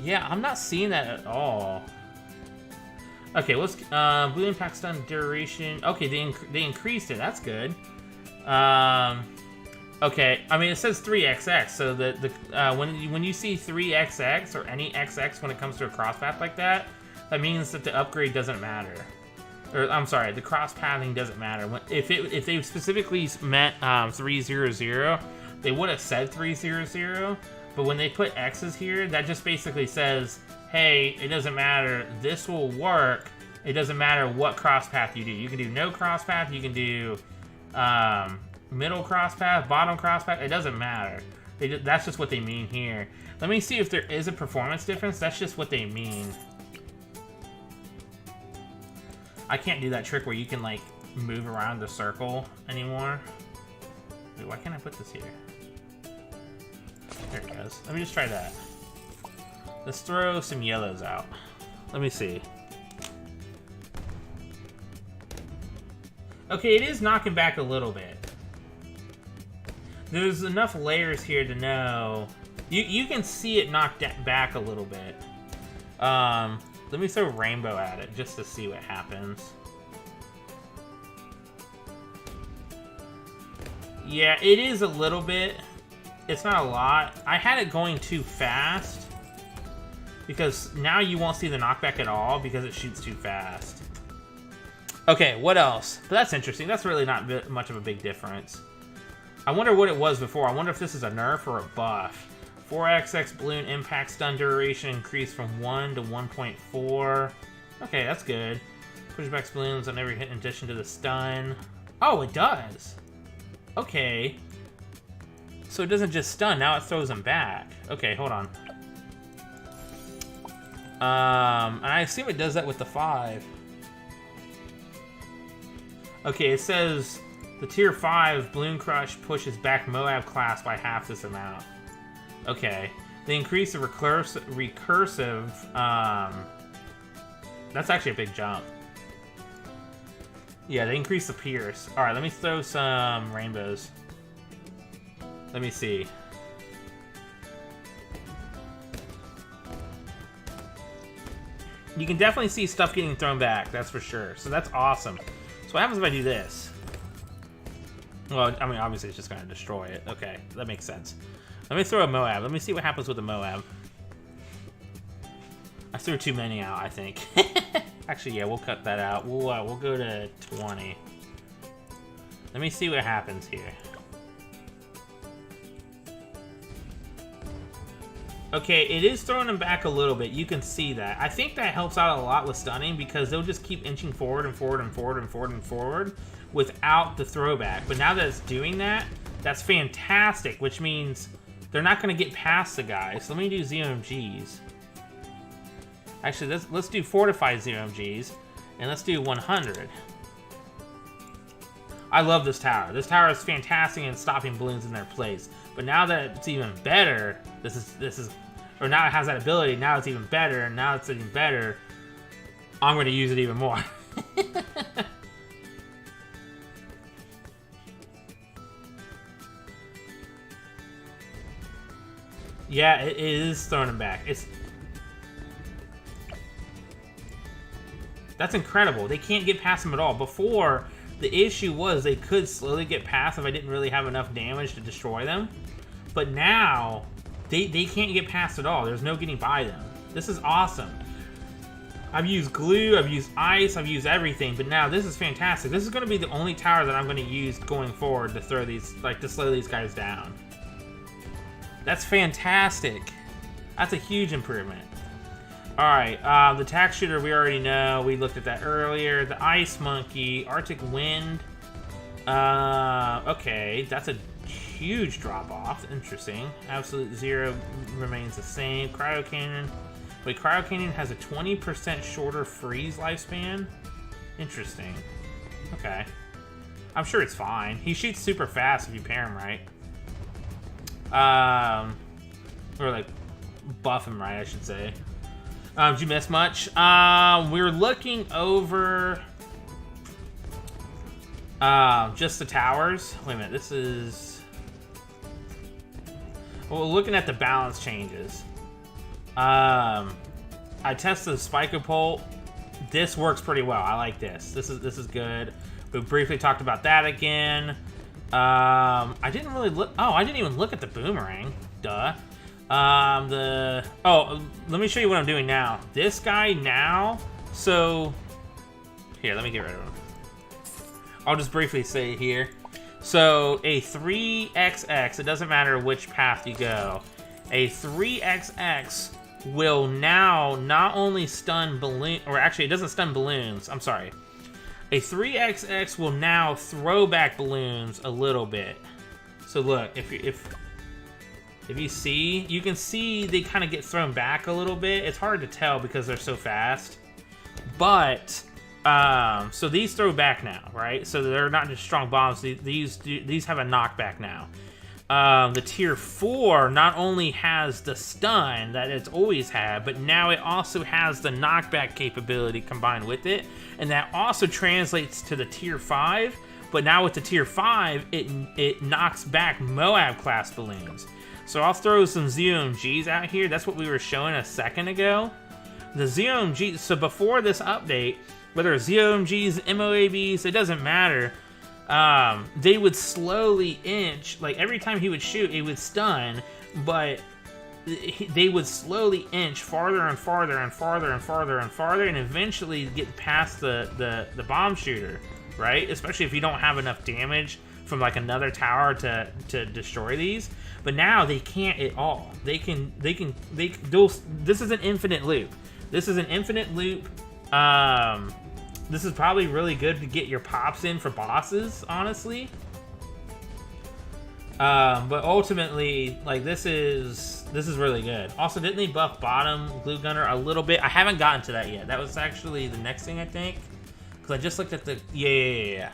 Yeah, I'm not seeing that at all. Okay, let's blue impact stun duration. Okay, they increased it. That's good. Okay, I mean it says 3XX, so when you see 3XX or any XX when it comes to a crosspath like that, that means that the upgrade doesn't matter. Or I'm sorry, the cross pathing doesn't matter. If they specifically meant 300, they would have said 300. But when they put X's here, that just basically says, hey, it doesn't matter. This will work. It doesn't matter what cross path you do. You can do no cross path. You can do middle cross path, bottom cross path. It doesn't matter. That's just what they mean here. Let me see if there is a performance difference. That's just what they mean. I can't do that trick where you can like move around the circle anymore. Wait, why can't I put this here? There it goes. Let me just try that. Let's throw some yellows out. Let me see. Okay, it is knocking back a little bit. There's enough layers here to know. You can see it knocked back a little bit. Let me throw rainbow at it just to see what happens. Yeah, it is a little bit. It's not a lot. I had it going too fast because now you won't see the knockback at all because it shoots too fast. Okay, what else? But that's interesting. That's really not much of a big difference. I wonder what it was before. I wonder if this is a nerf or a buff. 4XX balloon impact stun duration increased from 1 to 1.4. Okay, that's good. Pushback balloons on every hit in addition to the stun. Oh, it does. Okay. So it doesn't just stun, now it throws them back. Okay, hold on. And I assume it does that with the 5. Okay, it says the tier 5 Balloon Crush pushes back Moab class by half this amount. Okay. They increase the recursive that's actually a big jump. Yeah, they increase the pierce. Alright, let me throw some rainbows. Let me see. You can definitely see stuff getting thrown back, that's for sure. So that's awesome. So what happens if I do this? Well, I mean, obviously it's just going to destroy it. Okay, that makes sense. Let me throw a Moab. Let me see what happens with the Moab. I threw too many out, I think. Actually, yeah, we'll cut that out. We'll go to 20. Let me see what happens here. Okay, it is throwing them back a little bit. You can see that. I think that helps out a lot with stunning because they'll just keep inching forward and forward and forward and forward and forward without the throwback. But now that it's doing that, that's fantastic, which means they're not going to get past the guys. So let me do ZOMGs. Actually, let's do fortified ZOMGs, and let's do 100. I love this tower. This tower is fantastic in stopping balloons in their place. But now that it's even better, or now it has that ability, now it's even better, and now it's even better, I'm going to use it even more. Yeah, it is throwing him back. That's incredible. They can't get past him at all. Before, the issue was they could slowly get past if I didn't really have enough damage to destroy them. But now, they can't get past at all. There's no getting by them. This is awesome. I've used glue, I've used ice, I've used everything, but now this is fantastic. This is going to be the only tower that I'm going to use going forward to throw these, like, to slow these guys down. That's fantastic. That's a huge improvement. Alright, the tack shooter we already know. We looked at that earlier. The ice monkey, Arctic wind. Okay, that's a huge drop off. Interesting. Absolute zero remains the same. Cryo cannon. Wait, cryo cannon has a 20% shorter freeze lifespan? Interesting. Okay. I'm sure it's fine. He shoots super fast if you pair him right. Or like buff him right, I should say. Did you miss much? We're looking over just the towers. Wait a minute, this is... Well, we're looking at the balance changes. I tested the Spike-O-Pult. This works pretty well. I like this. This is good. We briefly talked about that again. I didn't really look. Oh, I didn't even look at the boomerang. Duh. Let me show you what I'm doing now. This guy now. So here, let me get rid of him. I'll just briefly say it here. So a 3XX. It doesn't matter which path you go. A 3XX will now not only stun balloon, or actually it doesn't stun balloons. I'm sorry. A 3XX will now throw back balloons a little bit. So look, if you see, you can see they kind of get thrown back a little bit. It's hard to tell because they're so fast. But so these throw back now, right? So they're not just strong bombs. These have a knockback now. The tier 4 not only has the stun that it's always had, but now it also has the knockback capability combined with it, and that also translates to the tier 5. But now with the tier 5, it knocks back Moab class balloons. So I'll throw some ZOMGs out here. That's what we were showing a second ago. The ZOMGs. So before this update, whether it's ZOMGs, MOABs, it doesn't matter. They would slowly inch, like every time he would shoot, it would stun, but they would slowly inch farther and farther and farther and farther and farther, and eventually get past the bomb shooter, right? Especially if you don't have enough damage from like another tower to destroy these. But now they can't at all. This is an infinite loop. This is an infinite loop. This is probably really good to get your pops in for bosses, honestly. But ultimately, like this is really good. Also, didn't they buff bottom glue gunner a little bit? I haven't gotten to that yet. That was actually the next thing I think, because I just looked at the yeah.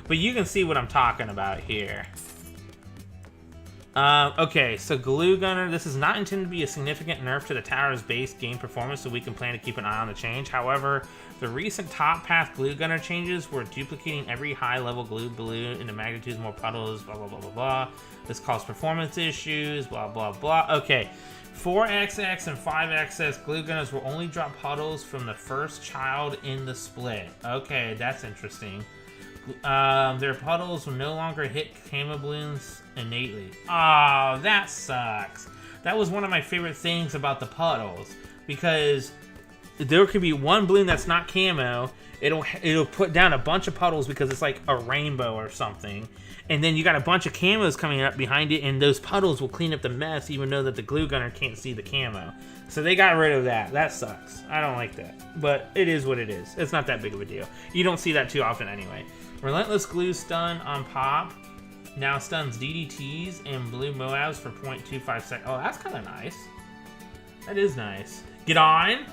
But you can see what I'm talking about here. Okay, so Glue Gunner, this is not intended to be a significant nerf to the tower's base game performance, so we can plan to keep an eye on the change. However, the recent top path Glue Gunner changes were duplicating every high-level glue balloon into magnitudes more puddles, blah, blah, blah, blah, blah. This caused performance issues, blah, blah, blah. Okay, 4XX and 5XX Glue Gunners will only drop puddles from the first child in the split. Okay, that's interesting. Their puddles will no longer hit camo balloons innately. Oh, that sucks. That was one of my favorite things about the puddles, because there could be one balloon that's not camo, it'll put down a bunch of puddles because it's like a rainbow or something, and then you got a bunch of camos coming up behind it, and those puddles will clean up the mess even though that the glue gunner can't see the camo. So they got rid of that. That sucks. I don't like that, but it is what it is. It's not that big of a deal. You don't see that too often anyway. Relentless glue stun on pop now stuns DDTs and blue Moabs for 0.25 seconds. Oh, that's kind of nice. That is nice. Get on.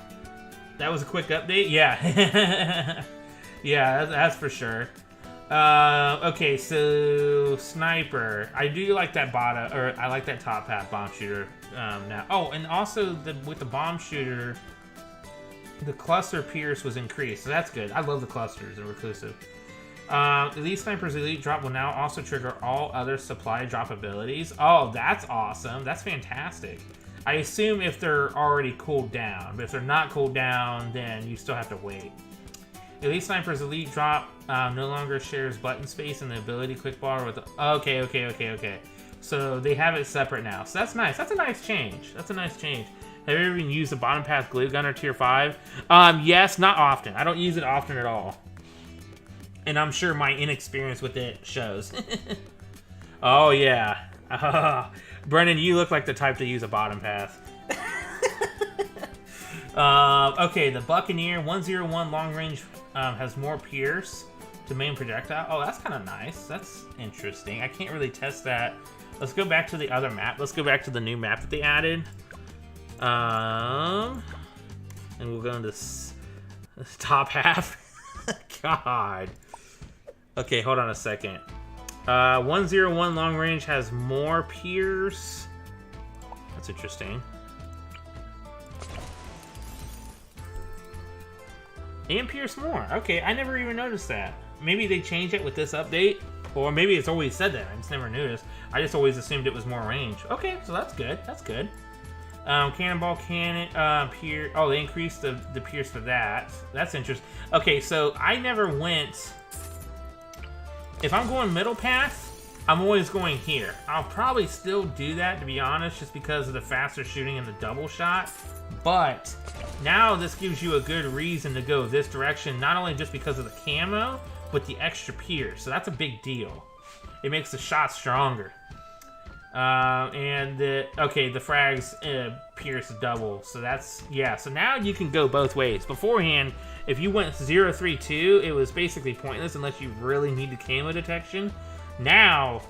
That was a quick update. Yeah. Yeah, that's for sure. Okay, so sniper. I do like that I like that top hat bomb shooter. Now. Oh, and also with the bomb shooter, the cluster pierce was increased, so that's good. I love the clusters; they're reclusive. Elite Sniper's Elite Drop will now also trigger all other supply drop abilities. Oh, that's awesome. That's fantastic. I assume if they're already cooled down, but if they're not cooled down, then you still have to wait. Elite Sniper's Elite Drop no longer shares button space in the ability quick bar with... Okay. So they have it separate now. So that's nice. That's a nice change. Have you ever even used the bottom path glue gunner tier 5? Yes, not often. I don't use it often at all. And I'm sure my inexperience with it shows. Oh, yeah. Brennan, you look like the type to use a bottom path. Okay, the Buccaneer 101 long range has more pierce to main projectile. Oh, that's kind of nice. That's interesting. I can't really test that. Let's go back to the other map. Let's go back to the new map that they added. And we'll go into this top half. God. Okay, hold on a second. 101 long range has more pierce. That's interesting. And pierce more. Okay, I never even noticed that. Maybe they changed it with this update, or maybe it's always said that. I just never noticed. I just always assumed it was more range. Okay, so that's good. That's good. Cannonball cannon, pierce. Oh, they increased the pierce for that. That's interesting. Okay, so I never went. If I'm going middle path, I'm always going here. I'll probably still do that, to be honest, just because of the faster shooting and the double shot. But now this gives you a good reason to go this direction, not only just because of the camo, but the extra pierce. So that's a big deal. It makes the shot stronger. And the frags pierce double. So that's, yeah. So now you can go both ways. Beforehand, if you went 0-3-2, it was basically pointless unless you really needed camo detection. Now,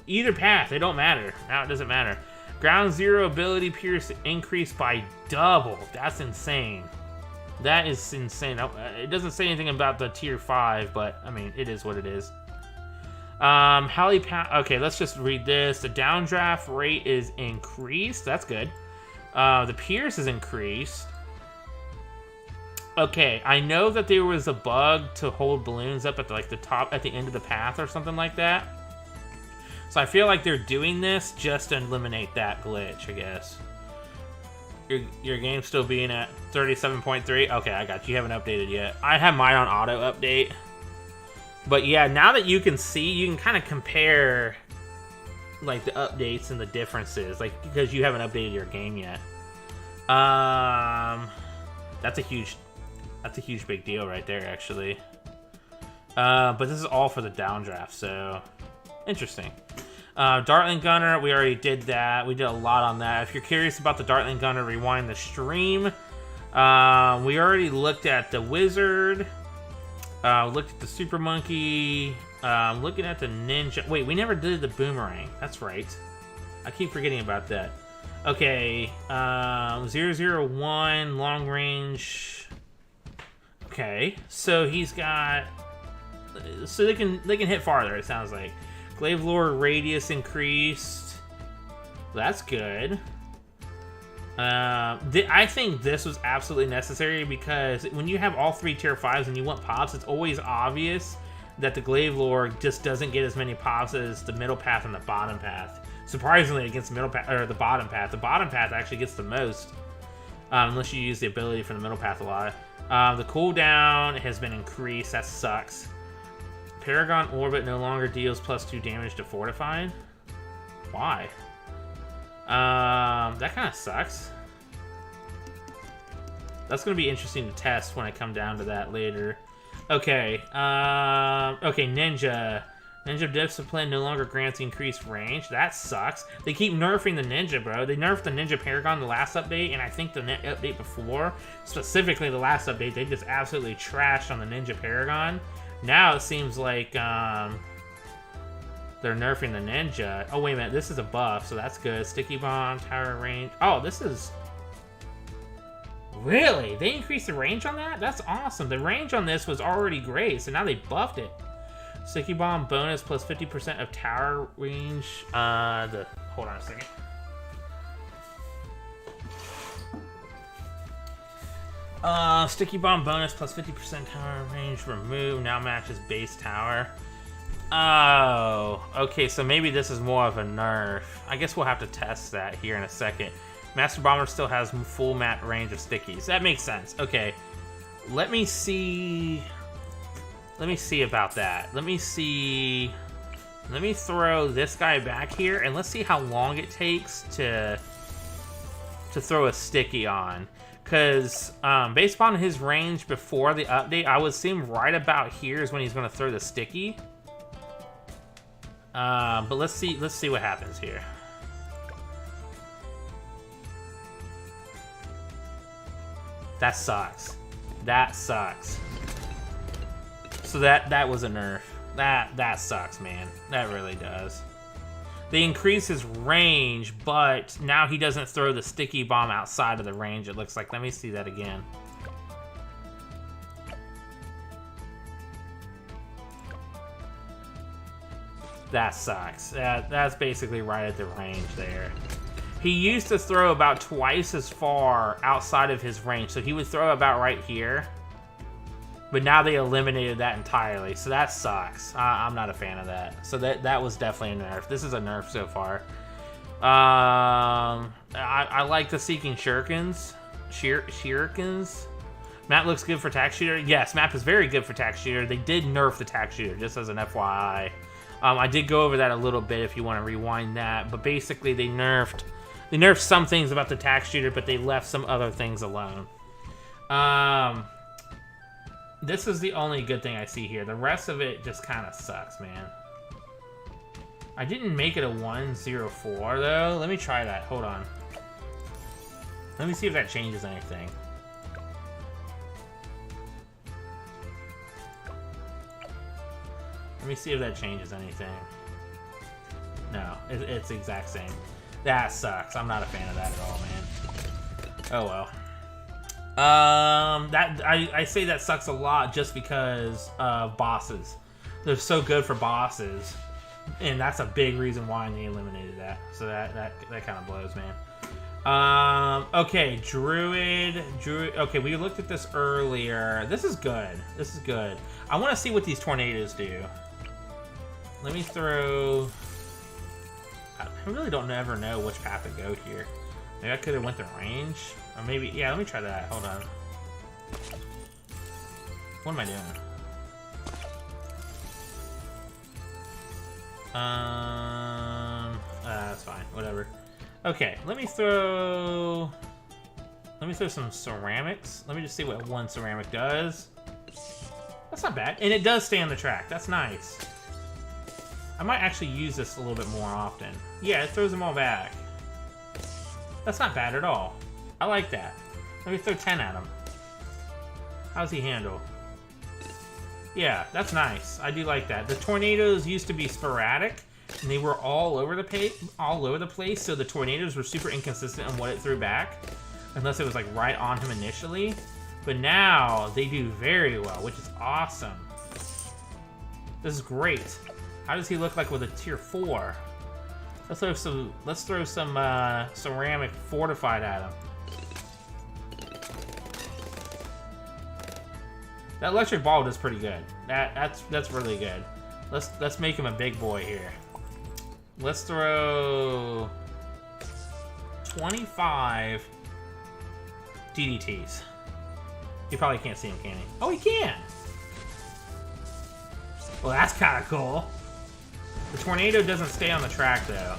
either path, it don't matter. Now it doesn't matter. Ground Zero ability pierce increased by double. That's insane. That is insane. It doesn't say anything about the tier 5, but I mean, it is what it is. Okay, let's just read this. The downdraft rate is increased. That's good. The pierce is increased. Okay, I know that there was a bug to hold balloons up at the top, at the end of the path or something like that. So I feel like they're doing this just to eliminate that glitch, I guess. Your game's still being at 37.3? Okay, I got you. You haven't updated yet. I have mine on auto update. But yeah, now that you can see, you can kind of compare like the updates and the differences, like because you haven't updated your game yet. That's a huge big deal right there, actually. But this is all for the downdraft, so interesting. Dartling Gunner, we already did that. We did a lot on that. If you're curious about the Dartling Gunner, rewind the stream. We already looked at the Wizard. Looked at the Super Monkey. Looking at the Ninja. Wait, we never did the Boomerang. That's right. I keep forgetting about that. Okay. 001 long range. Okay. So he's got. So they can hit farther. It sounds like. Glaive Lore radius increased. That's good. I think this was absolutely necessary because when you have all 3 tier 5s and you want pops, it's always obvious that the Glaive Lore just doesn't get as many pops as the middle path and the bottom path. Surprisingly, against the middle path or the bottom path actually gets the most, unless you use the ability for the middle path a lot. The cooldown has been increased. That sucks. Paragon Orbit no longer deals +2 damage to Fortified. Why? That kind of sucks. That's going to be interesting to test when I come down to that later. Okay. Okay, Ninja. Ninja Discipline no longer grants increased range. That sucks. They keep nerfing the Ninja, bro. They nerfed the Ninja Paragon the last update, and I think the update before, specifically the last update, they just absolutely trashed on the Ninja Paragon. Now it seems like they're nerfing the Ninja. Oh, wait a minute. This is a buff, so that's good. Sticky Bomb, Tower Range. Oh, this is... Really? They increased the range on that? That's awesome. The range on this was already great, so now they buffed it. Sticky bomb bonus plus 50% of tower range. Hold on a second. Sticky bomb bonus plus 50% tower range remove. Now matches base tower. Oh, okay, so maybe this is more of a nerf. I guess we'll have to test that here in a second. Master Bomber still has full mat range of stickies. That makes sense. Okay, let me see about that. Let me throw this guy back here, and let's see how long it takes to throw a sticky on. Because based upon his range before the update, I would assume right about here is when he's going to throw the sticky. But let's see what happens here. That sucks. That sucks. So that was a nerf. That sucks, man. That really does. They increase his range, but now he doesn't throw the sticky bomb outside of the range, it looks like. Let me see that again. That sucks. That's basically right at the range there. He used to throw about twice as far outside of his range, so he would throw about right here. But now they eliminated that entirely, so that sucks. I'm not a fan of that. So that was definitely a nerf. This is a nerf so far. I like the Seeking Shurikens. Shurikens. Map looks good for tack shooter. Yes, map is very good for tack shooter. They did nerf the tack shooter, just as an FYI. I did go over that a little bit if you want to rewind that, but basically they nerfed some things about the tack shooter, but they left some other things alone. This is the only good thing I see here. The rest of it just kind of sucks, man. I didn't make it a 104 though. Let me try that. Hold on. Let me see if that changes anything. Let me see if that changes anything. No, it's the exact same. That sucks. I'm not a fan of that at all, man. Oh well. I say that sucks a lot just because of bosses. They're so good for bosses, and that's a big reason why they eliminated that. So that kind of blows, man. Okay, Druid. Okay, we looked at this earlier. This is good. This is good. I want to see what these tornadoes do. Let me throw. I really don't ever know which path to go here. Maybe I could have went the range, or maybe yeah. Let me try that. Hold on. What am I doing? That's fine. Whatever. Okay, let me throw some ceramics. Let me just see what one ceramic does. That's not bad. And it does stay on the track. That's nice. I might actually use this a little bit more often. Yeah, it throws them all back. That's not bad at all. I like that. Let me throw 10 at him. How's he handle? Yeah, that's nice. I do like that. The tornadoes used to be sporadic, and they were all over the place, so the tornadoes were super inconsistent in what it threw back, unless it was like right on him initially. But now they do very well, which is awesome. This is great. How does he look like with a tier 4? Let's throw some ceramic fortified at him. That electric ball does pretty good. That's really good. Let's make him a big boy here. Let's throw 25 DDTs. You probably can't see him, can he? Oh, he can! Well, that's kind of cool. The tornado doesn't stay on the track, though.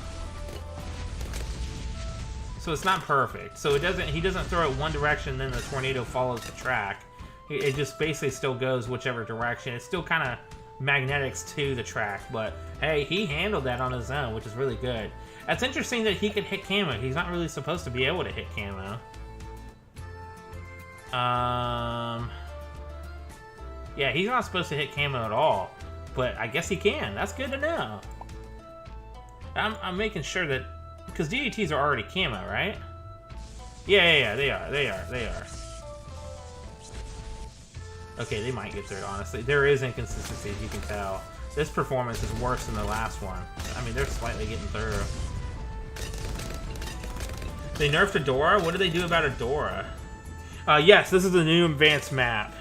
So it's not perfect. So he doesn't throw it one direction, then the tornado follows the track. It just basically still goes whichever direction. It's still kind of magnetics to the track, but hey, he handled that on his own, which is really good. That's interesting that he could hit camo. He's not really supposed to be able to hit camo. Yeah, he's not supposed to hit camo at all, but I guess he can. That's good to know. I'm making sure that, because DDTs are already camo, right? Yeah, they are. Okay, they might get through it, honestly. There is inconsistencies, you can tell. This performance is worse than the last one. I mean, they're slightly getting through. They nerfed Adora? What did they do about Adora? Yes, this is the new advanced map.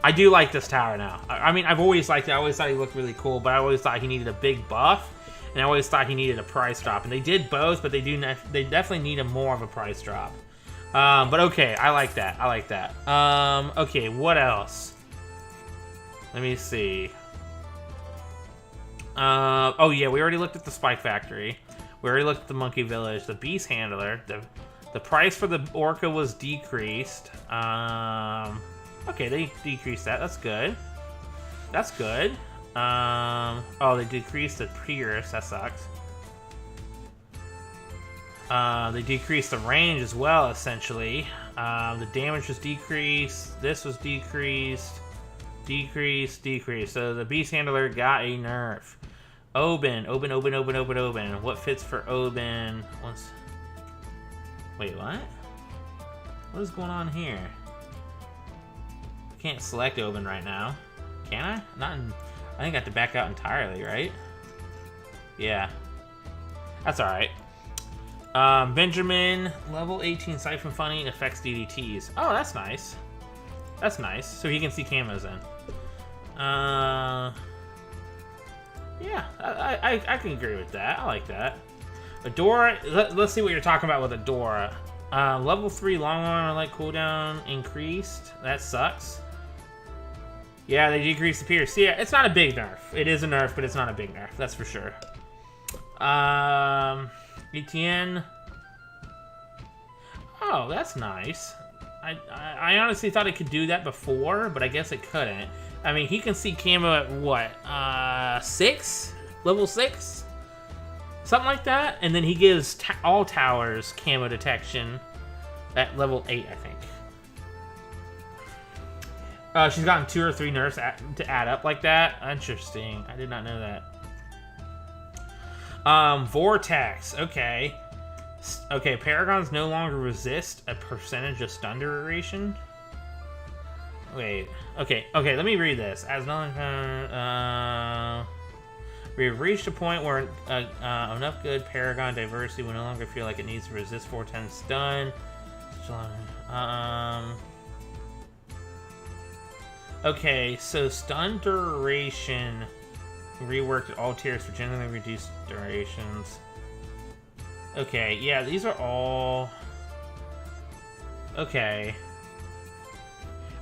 I do like this tower now. I mean, I've always liked it. I always thought he looked really cool, but I always thought he needed a big buff, and I always thought he needed a price drop. And they did both, but they definitely need a more of a price drop. But okay, I like that. I like that. Okay, what else? Let me see. Oh yeah, we already looked at the Spike Factory. We already looked at the Monkey Village, the Beast Handler. The price for the Orca was decreased. Okay, they decreased that. That's good. That's good. Oh, they decreased the Pierce. That sucks. They decreased the range as well, essentially. The damage was decreased. This was decreased. Decreased. So the Beast Handler got a nerf. Oben. What fits for Oben? Wait, what? What is going on here? I can't select Oben right now. Can I? I think I have to back out entirely, right? Yeah. That's alright. Benjamin, level 18 Siphon Funny affects DDTs. Oh, that's nice. That's nice. So he can see camos in. Yeah, I can agree with that. I like that. Adora, let's see what you're talking about with Adora. Level 3 long arm light cooldown increased. That sucks. Yeah, they decreased the Pierce. Yeah, it's not a big nerf. It is a nerf, but it's not a big nerf. That's for sure. ETN. Oh, that's nice. I honestly thought it could do that before, but I guess it couldn't. I mean, he can see camo at what? 6? Level 6? Something like that. And then he gives all towers camo detection at level 8, I think. She's gotten 2 or 3 nerfs to add up like that. Interesting. I did not know that. Vortex. Okay. Okay, Paragons no longer resist a percentage of stun duration. Wait. Okay, let me read this. As we've reached a point where enough good Paragon diversity will no longer feel like it needs to resist 410 stun. Okay, so stun duration reworked at all tiers for generally reduced durations. Okay, yeah, these are all... Okay.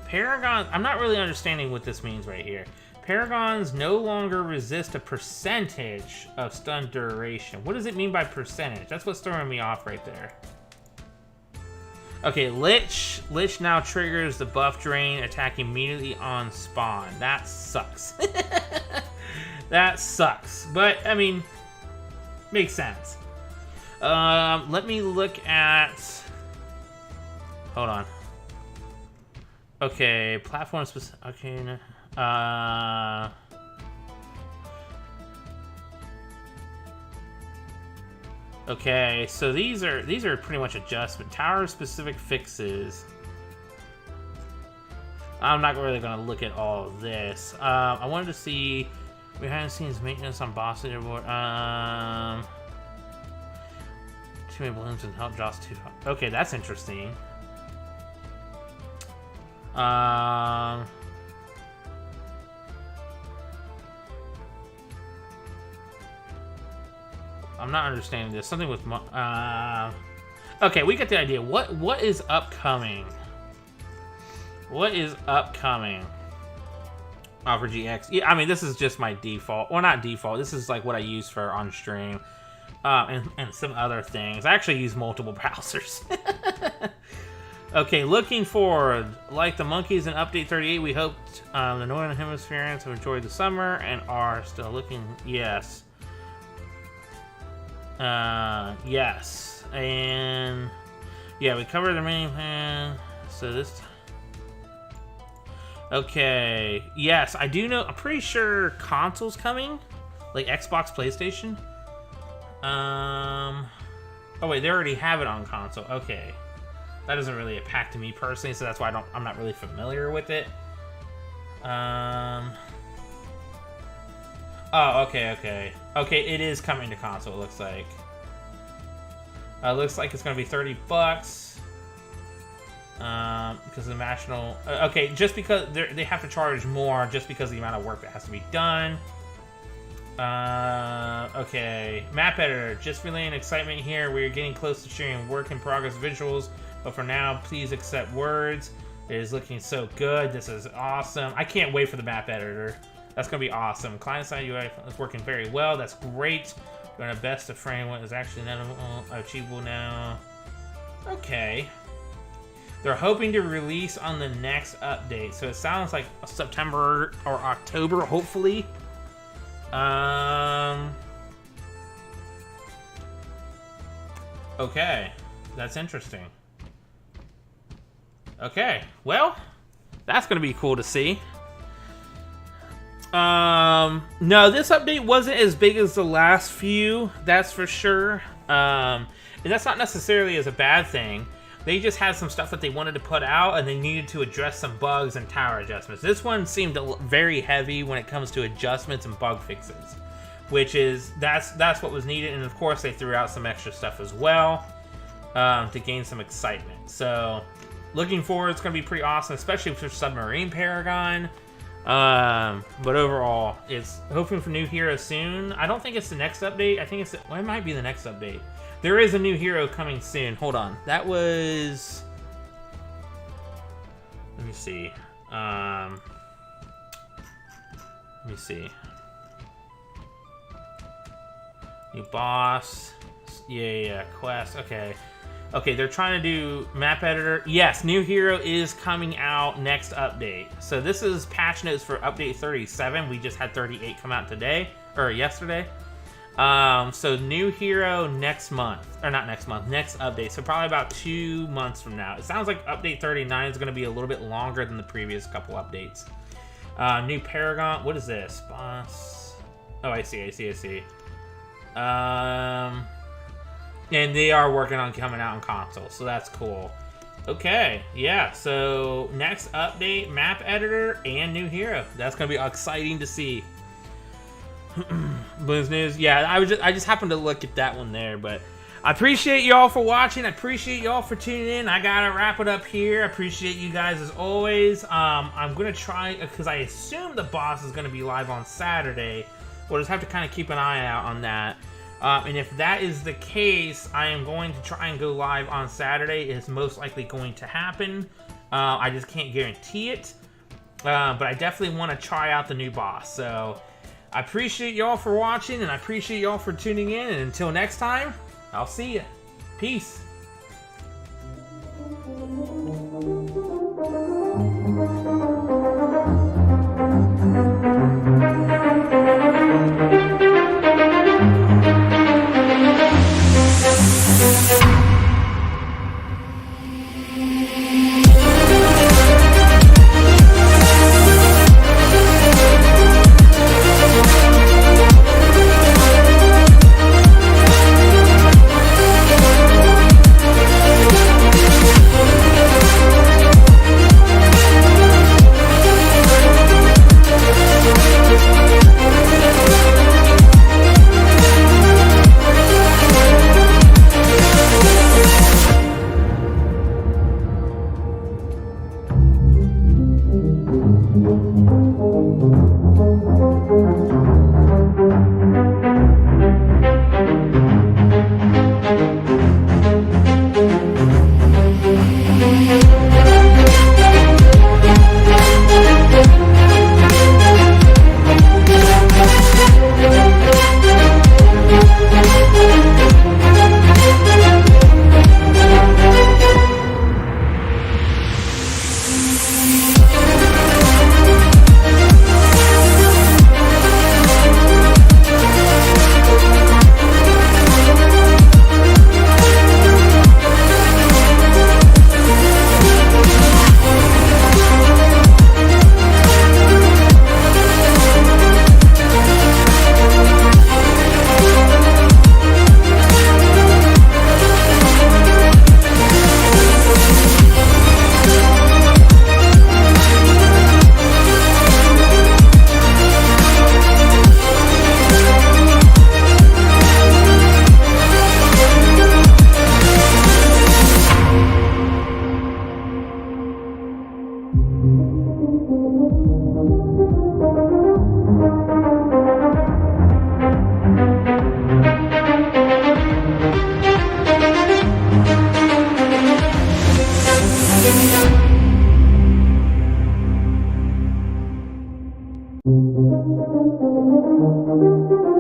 Paragon... I'm not really understanding what this means right here. Paragons no longer resist a percentage of stun duration. What does it mean by percentage? That's what's throwing me off right there. Okay, Lich. Lich now triggers the buff drain attack immediately on spawn. That sucks. That sucks. But, I mean, makes sense. Let me look at... Hold on. Okay, platform specific... Okay, okay, so these are pretty much adjustment. Tower specific fixes. I'm not really gonna look at all of this. I wanted to see behind the scenes maintenance on boss leaderboard. Too many balloons and help draws too. Okay, that's interesting. I'm not understanding this. Something with okay, we get the idea. What is upcoming? What is upcoming? For GX. Yeah, I mean, this is just my default. Well, not default. This is like what I use for on stream. And some other things. I actually use multiple browsers. Okay, looking forward. Like the monkeys in Update 38, we hoped the Northern Hemisphereans have enjoyed the summer and are still looking... Yes. Yes. And... Yeah, we covered the main plan. So this... Okay. Yes, I do know... I'm pretty sure console's coming. Like Xbox, PlayStation. Oh wait, they already have it on console. Okay. That doesn't really impact me personally, so that's why I'm not really familiar with it. Oh, okay. Okay, it is coming to console, it looks like. Looks like it's going to be $30. Because of the national... okay, just because they have to charge more just because of the amount of work that has to be done. Okay. Map editor. Just relaying excitement here. We're getting close to sharing work in progress visuals. But for now, please accept words. It is looking so good. This is awesome. I can't wait for the map editor. That's going to be awesome. Client-side UI is working very well. That's great. Doing our best to frame what is actually achievable now. Okay. They're hoping to release on the next update. So it sounds like September or October, hopefully. Okay. That's interesting. Okay. Well, that's going to be cool to see. No, this update wasn't as big as the last few, that's for sure. And that's not necessarily as a bad thing. They just had some stuff that they wanted to put out, and they needed to address some bugs and tower adjustments. This one seemed very heavy when it comes to adjustments and bug fixes, which is that's what was needed. And of course, they threw out some extra stuff as well to gain some excitement. So, looking forward, it's going to be pretty awesome, especially for Submarine Paragon. But overall, it's hoping for new hero soon. I don't think it's the next update. I think it's well, it might be the next update. There is a new hero coming soon. Hold on. That was... Let me see. Let me see. New boss. Yeah. Quest. Okay. Okay, they're trying to do map editor. Yes, new hero is coming out next update. So this is patch notes for update 37. We just had 38 come out today, or yesterday. So new hero next month, or not next month, next update. So probably about 2 months from now. It sounds like update 39 is going to be a little bit longer than the previous couple updates. New Paragon. What is this? Boss. Oh, I see. And they are working on coming out on console, so that's cool. Okay, yeah, so next update, map editor, and new hero. That's gonna be exciting to see. Blues News, yeah, I just happened to look at that one there, but I appreciate y'all for watching. I appreciate y'all for tuning in. I gotta wrap it up here. I appreciate you guys as always. I'm gonna try, because I assume the boss is gonna be live on Saturday. We'll just have to kind of keep an eye out on that. And if that is the case, I am going to try and go live on Saturday. It's most likely going to happen. I just can't guarantee it. But I definitely want to try out the new boss. So I appreciate y'all for watching, and I appreciate y'all for tuning in. And until next time, I'll see you. Peace. Problem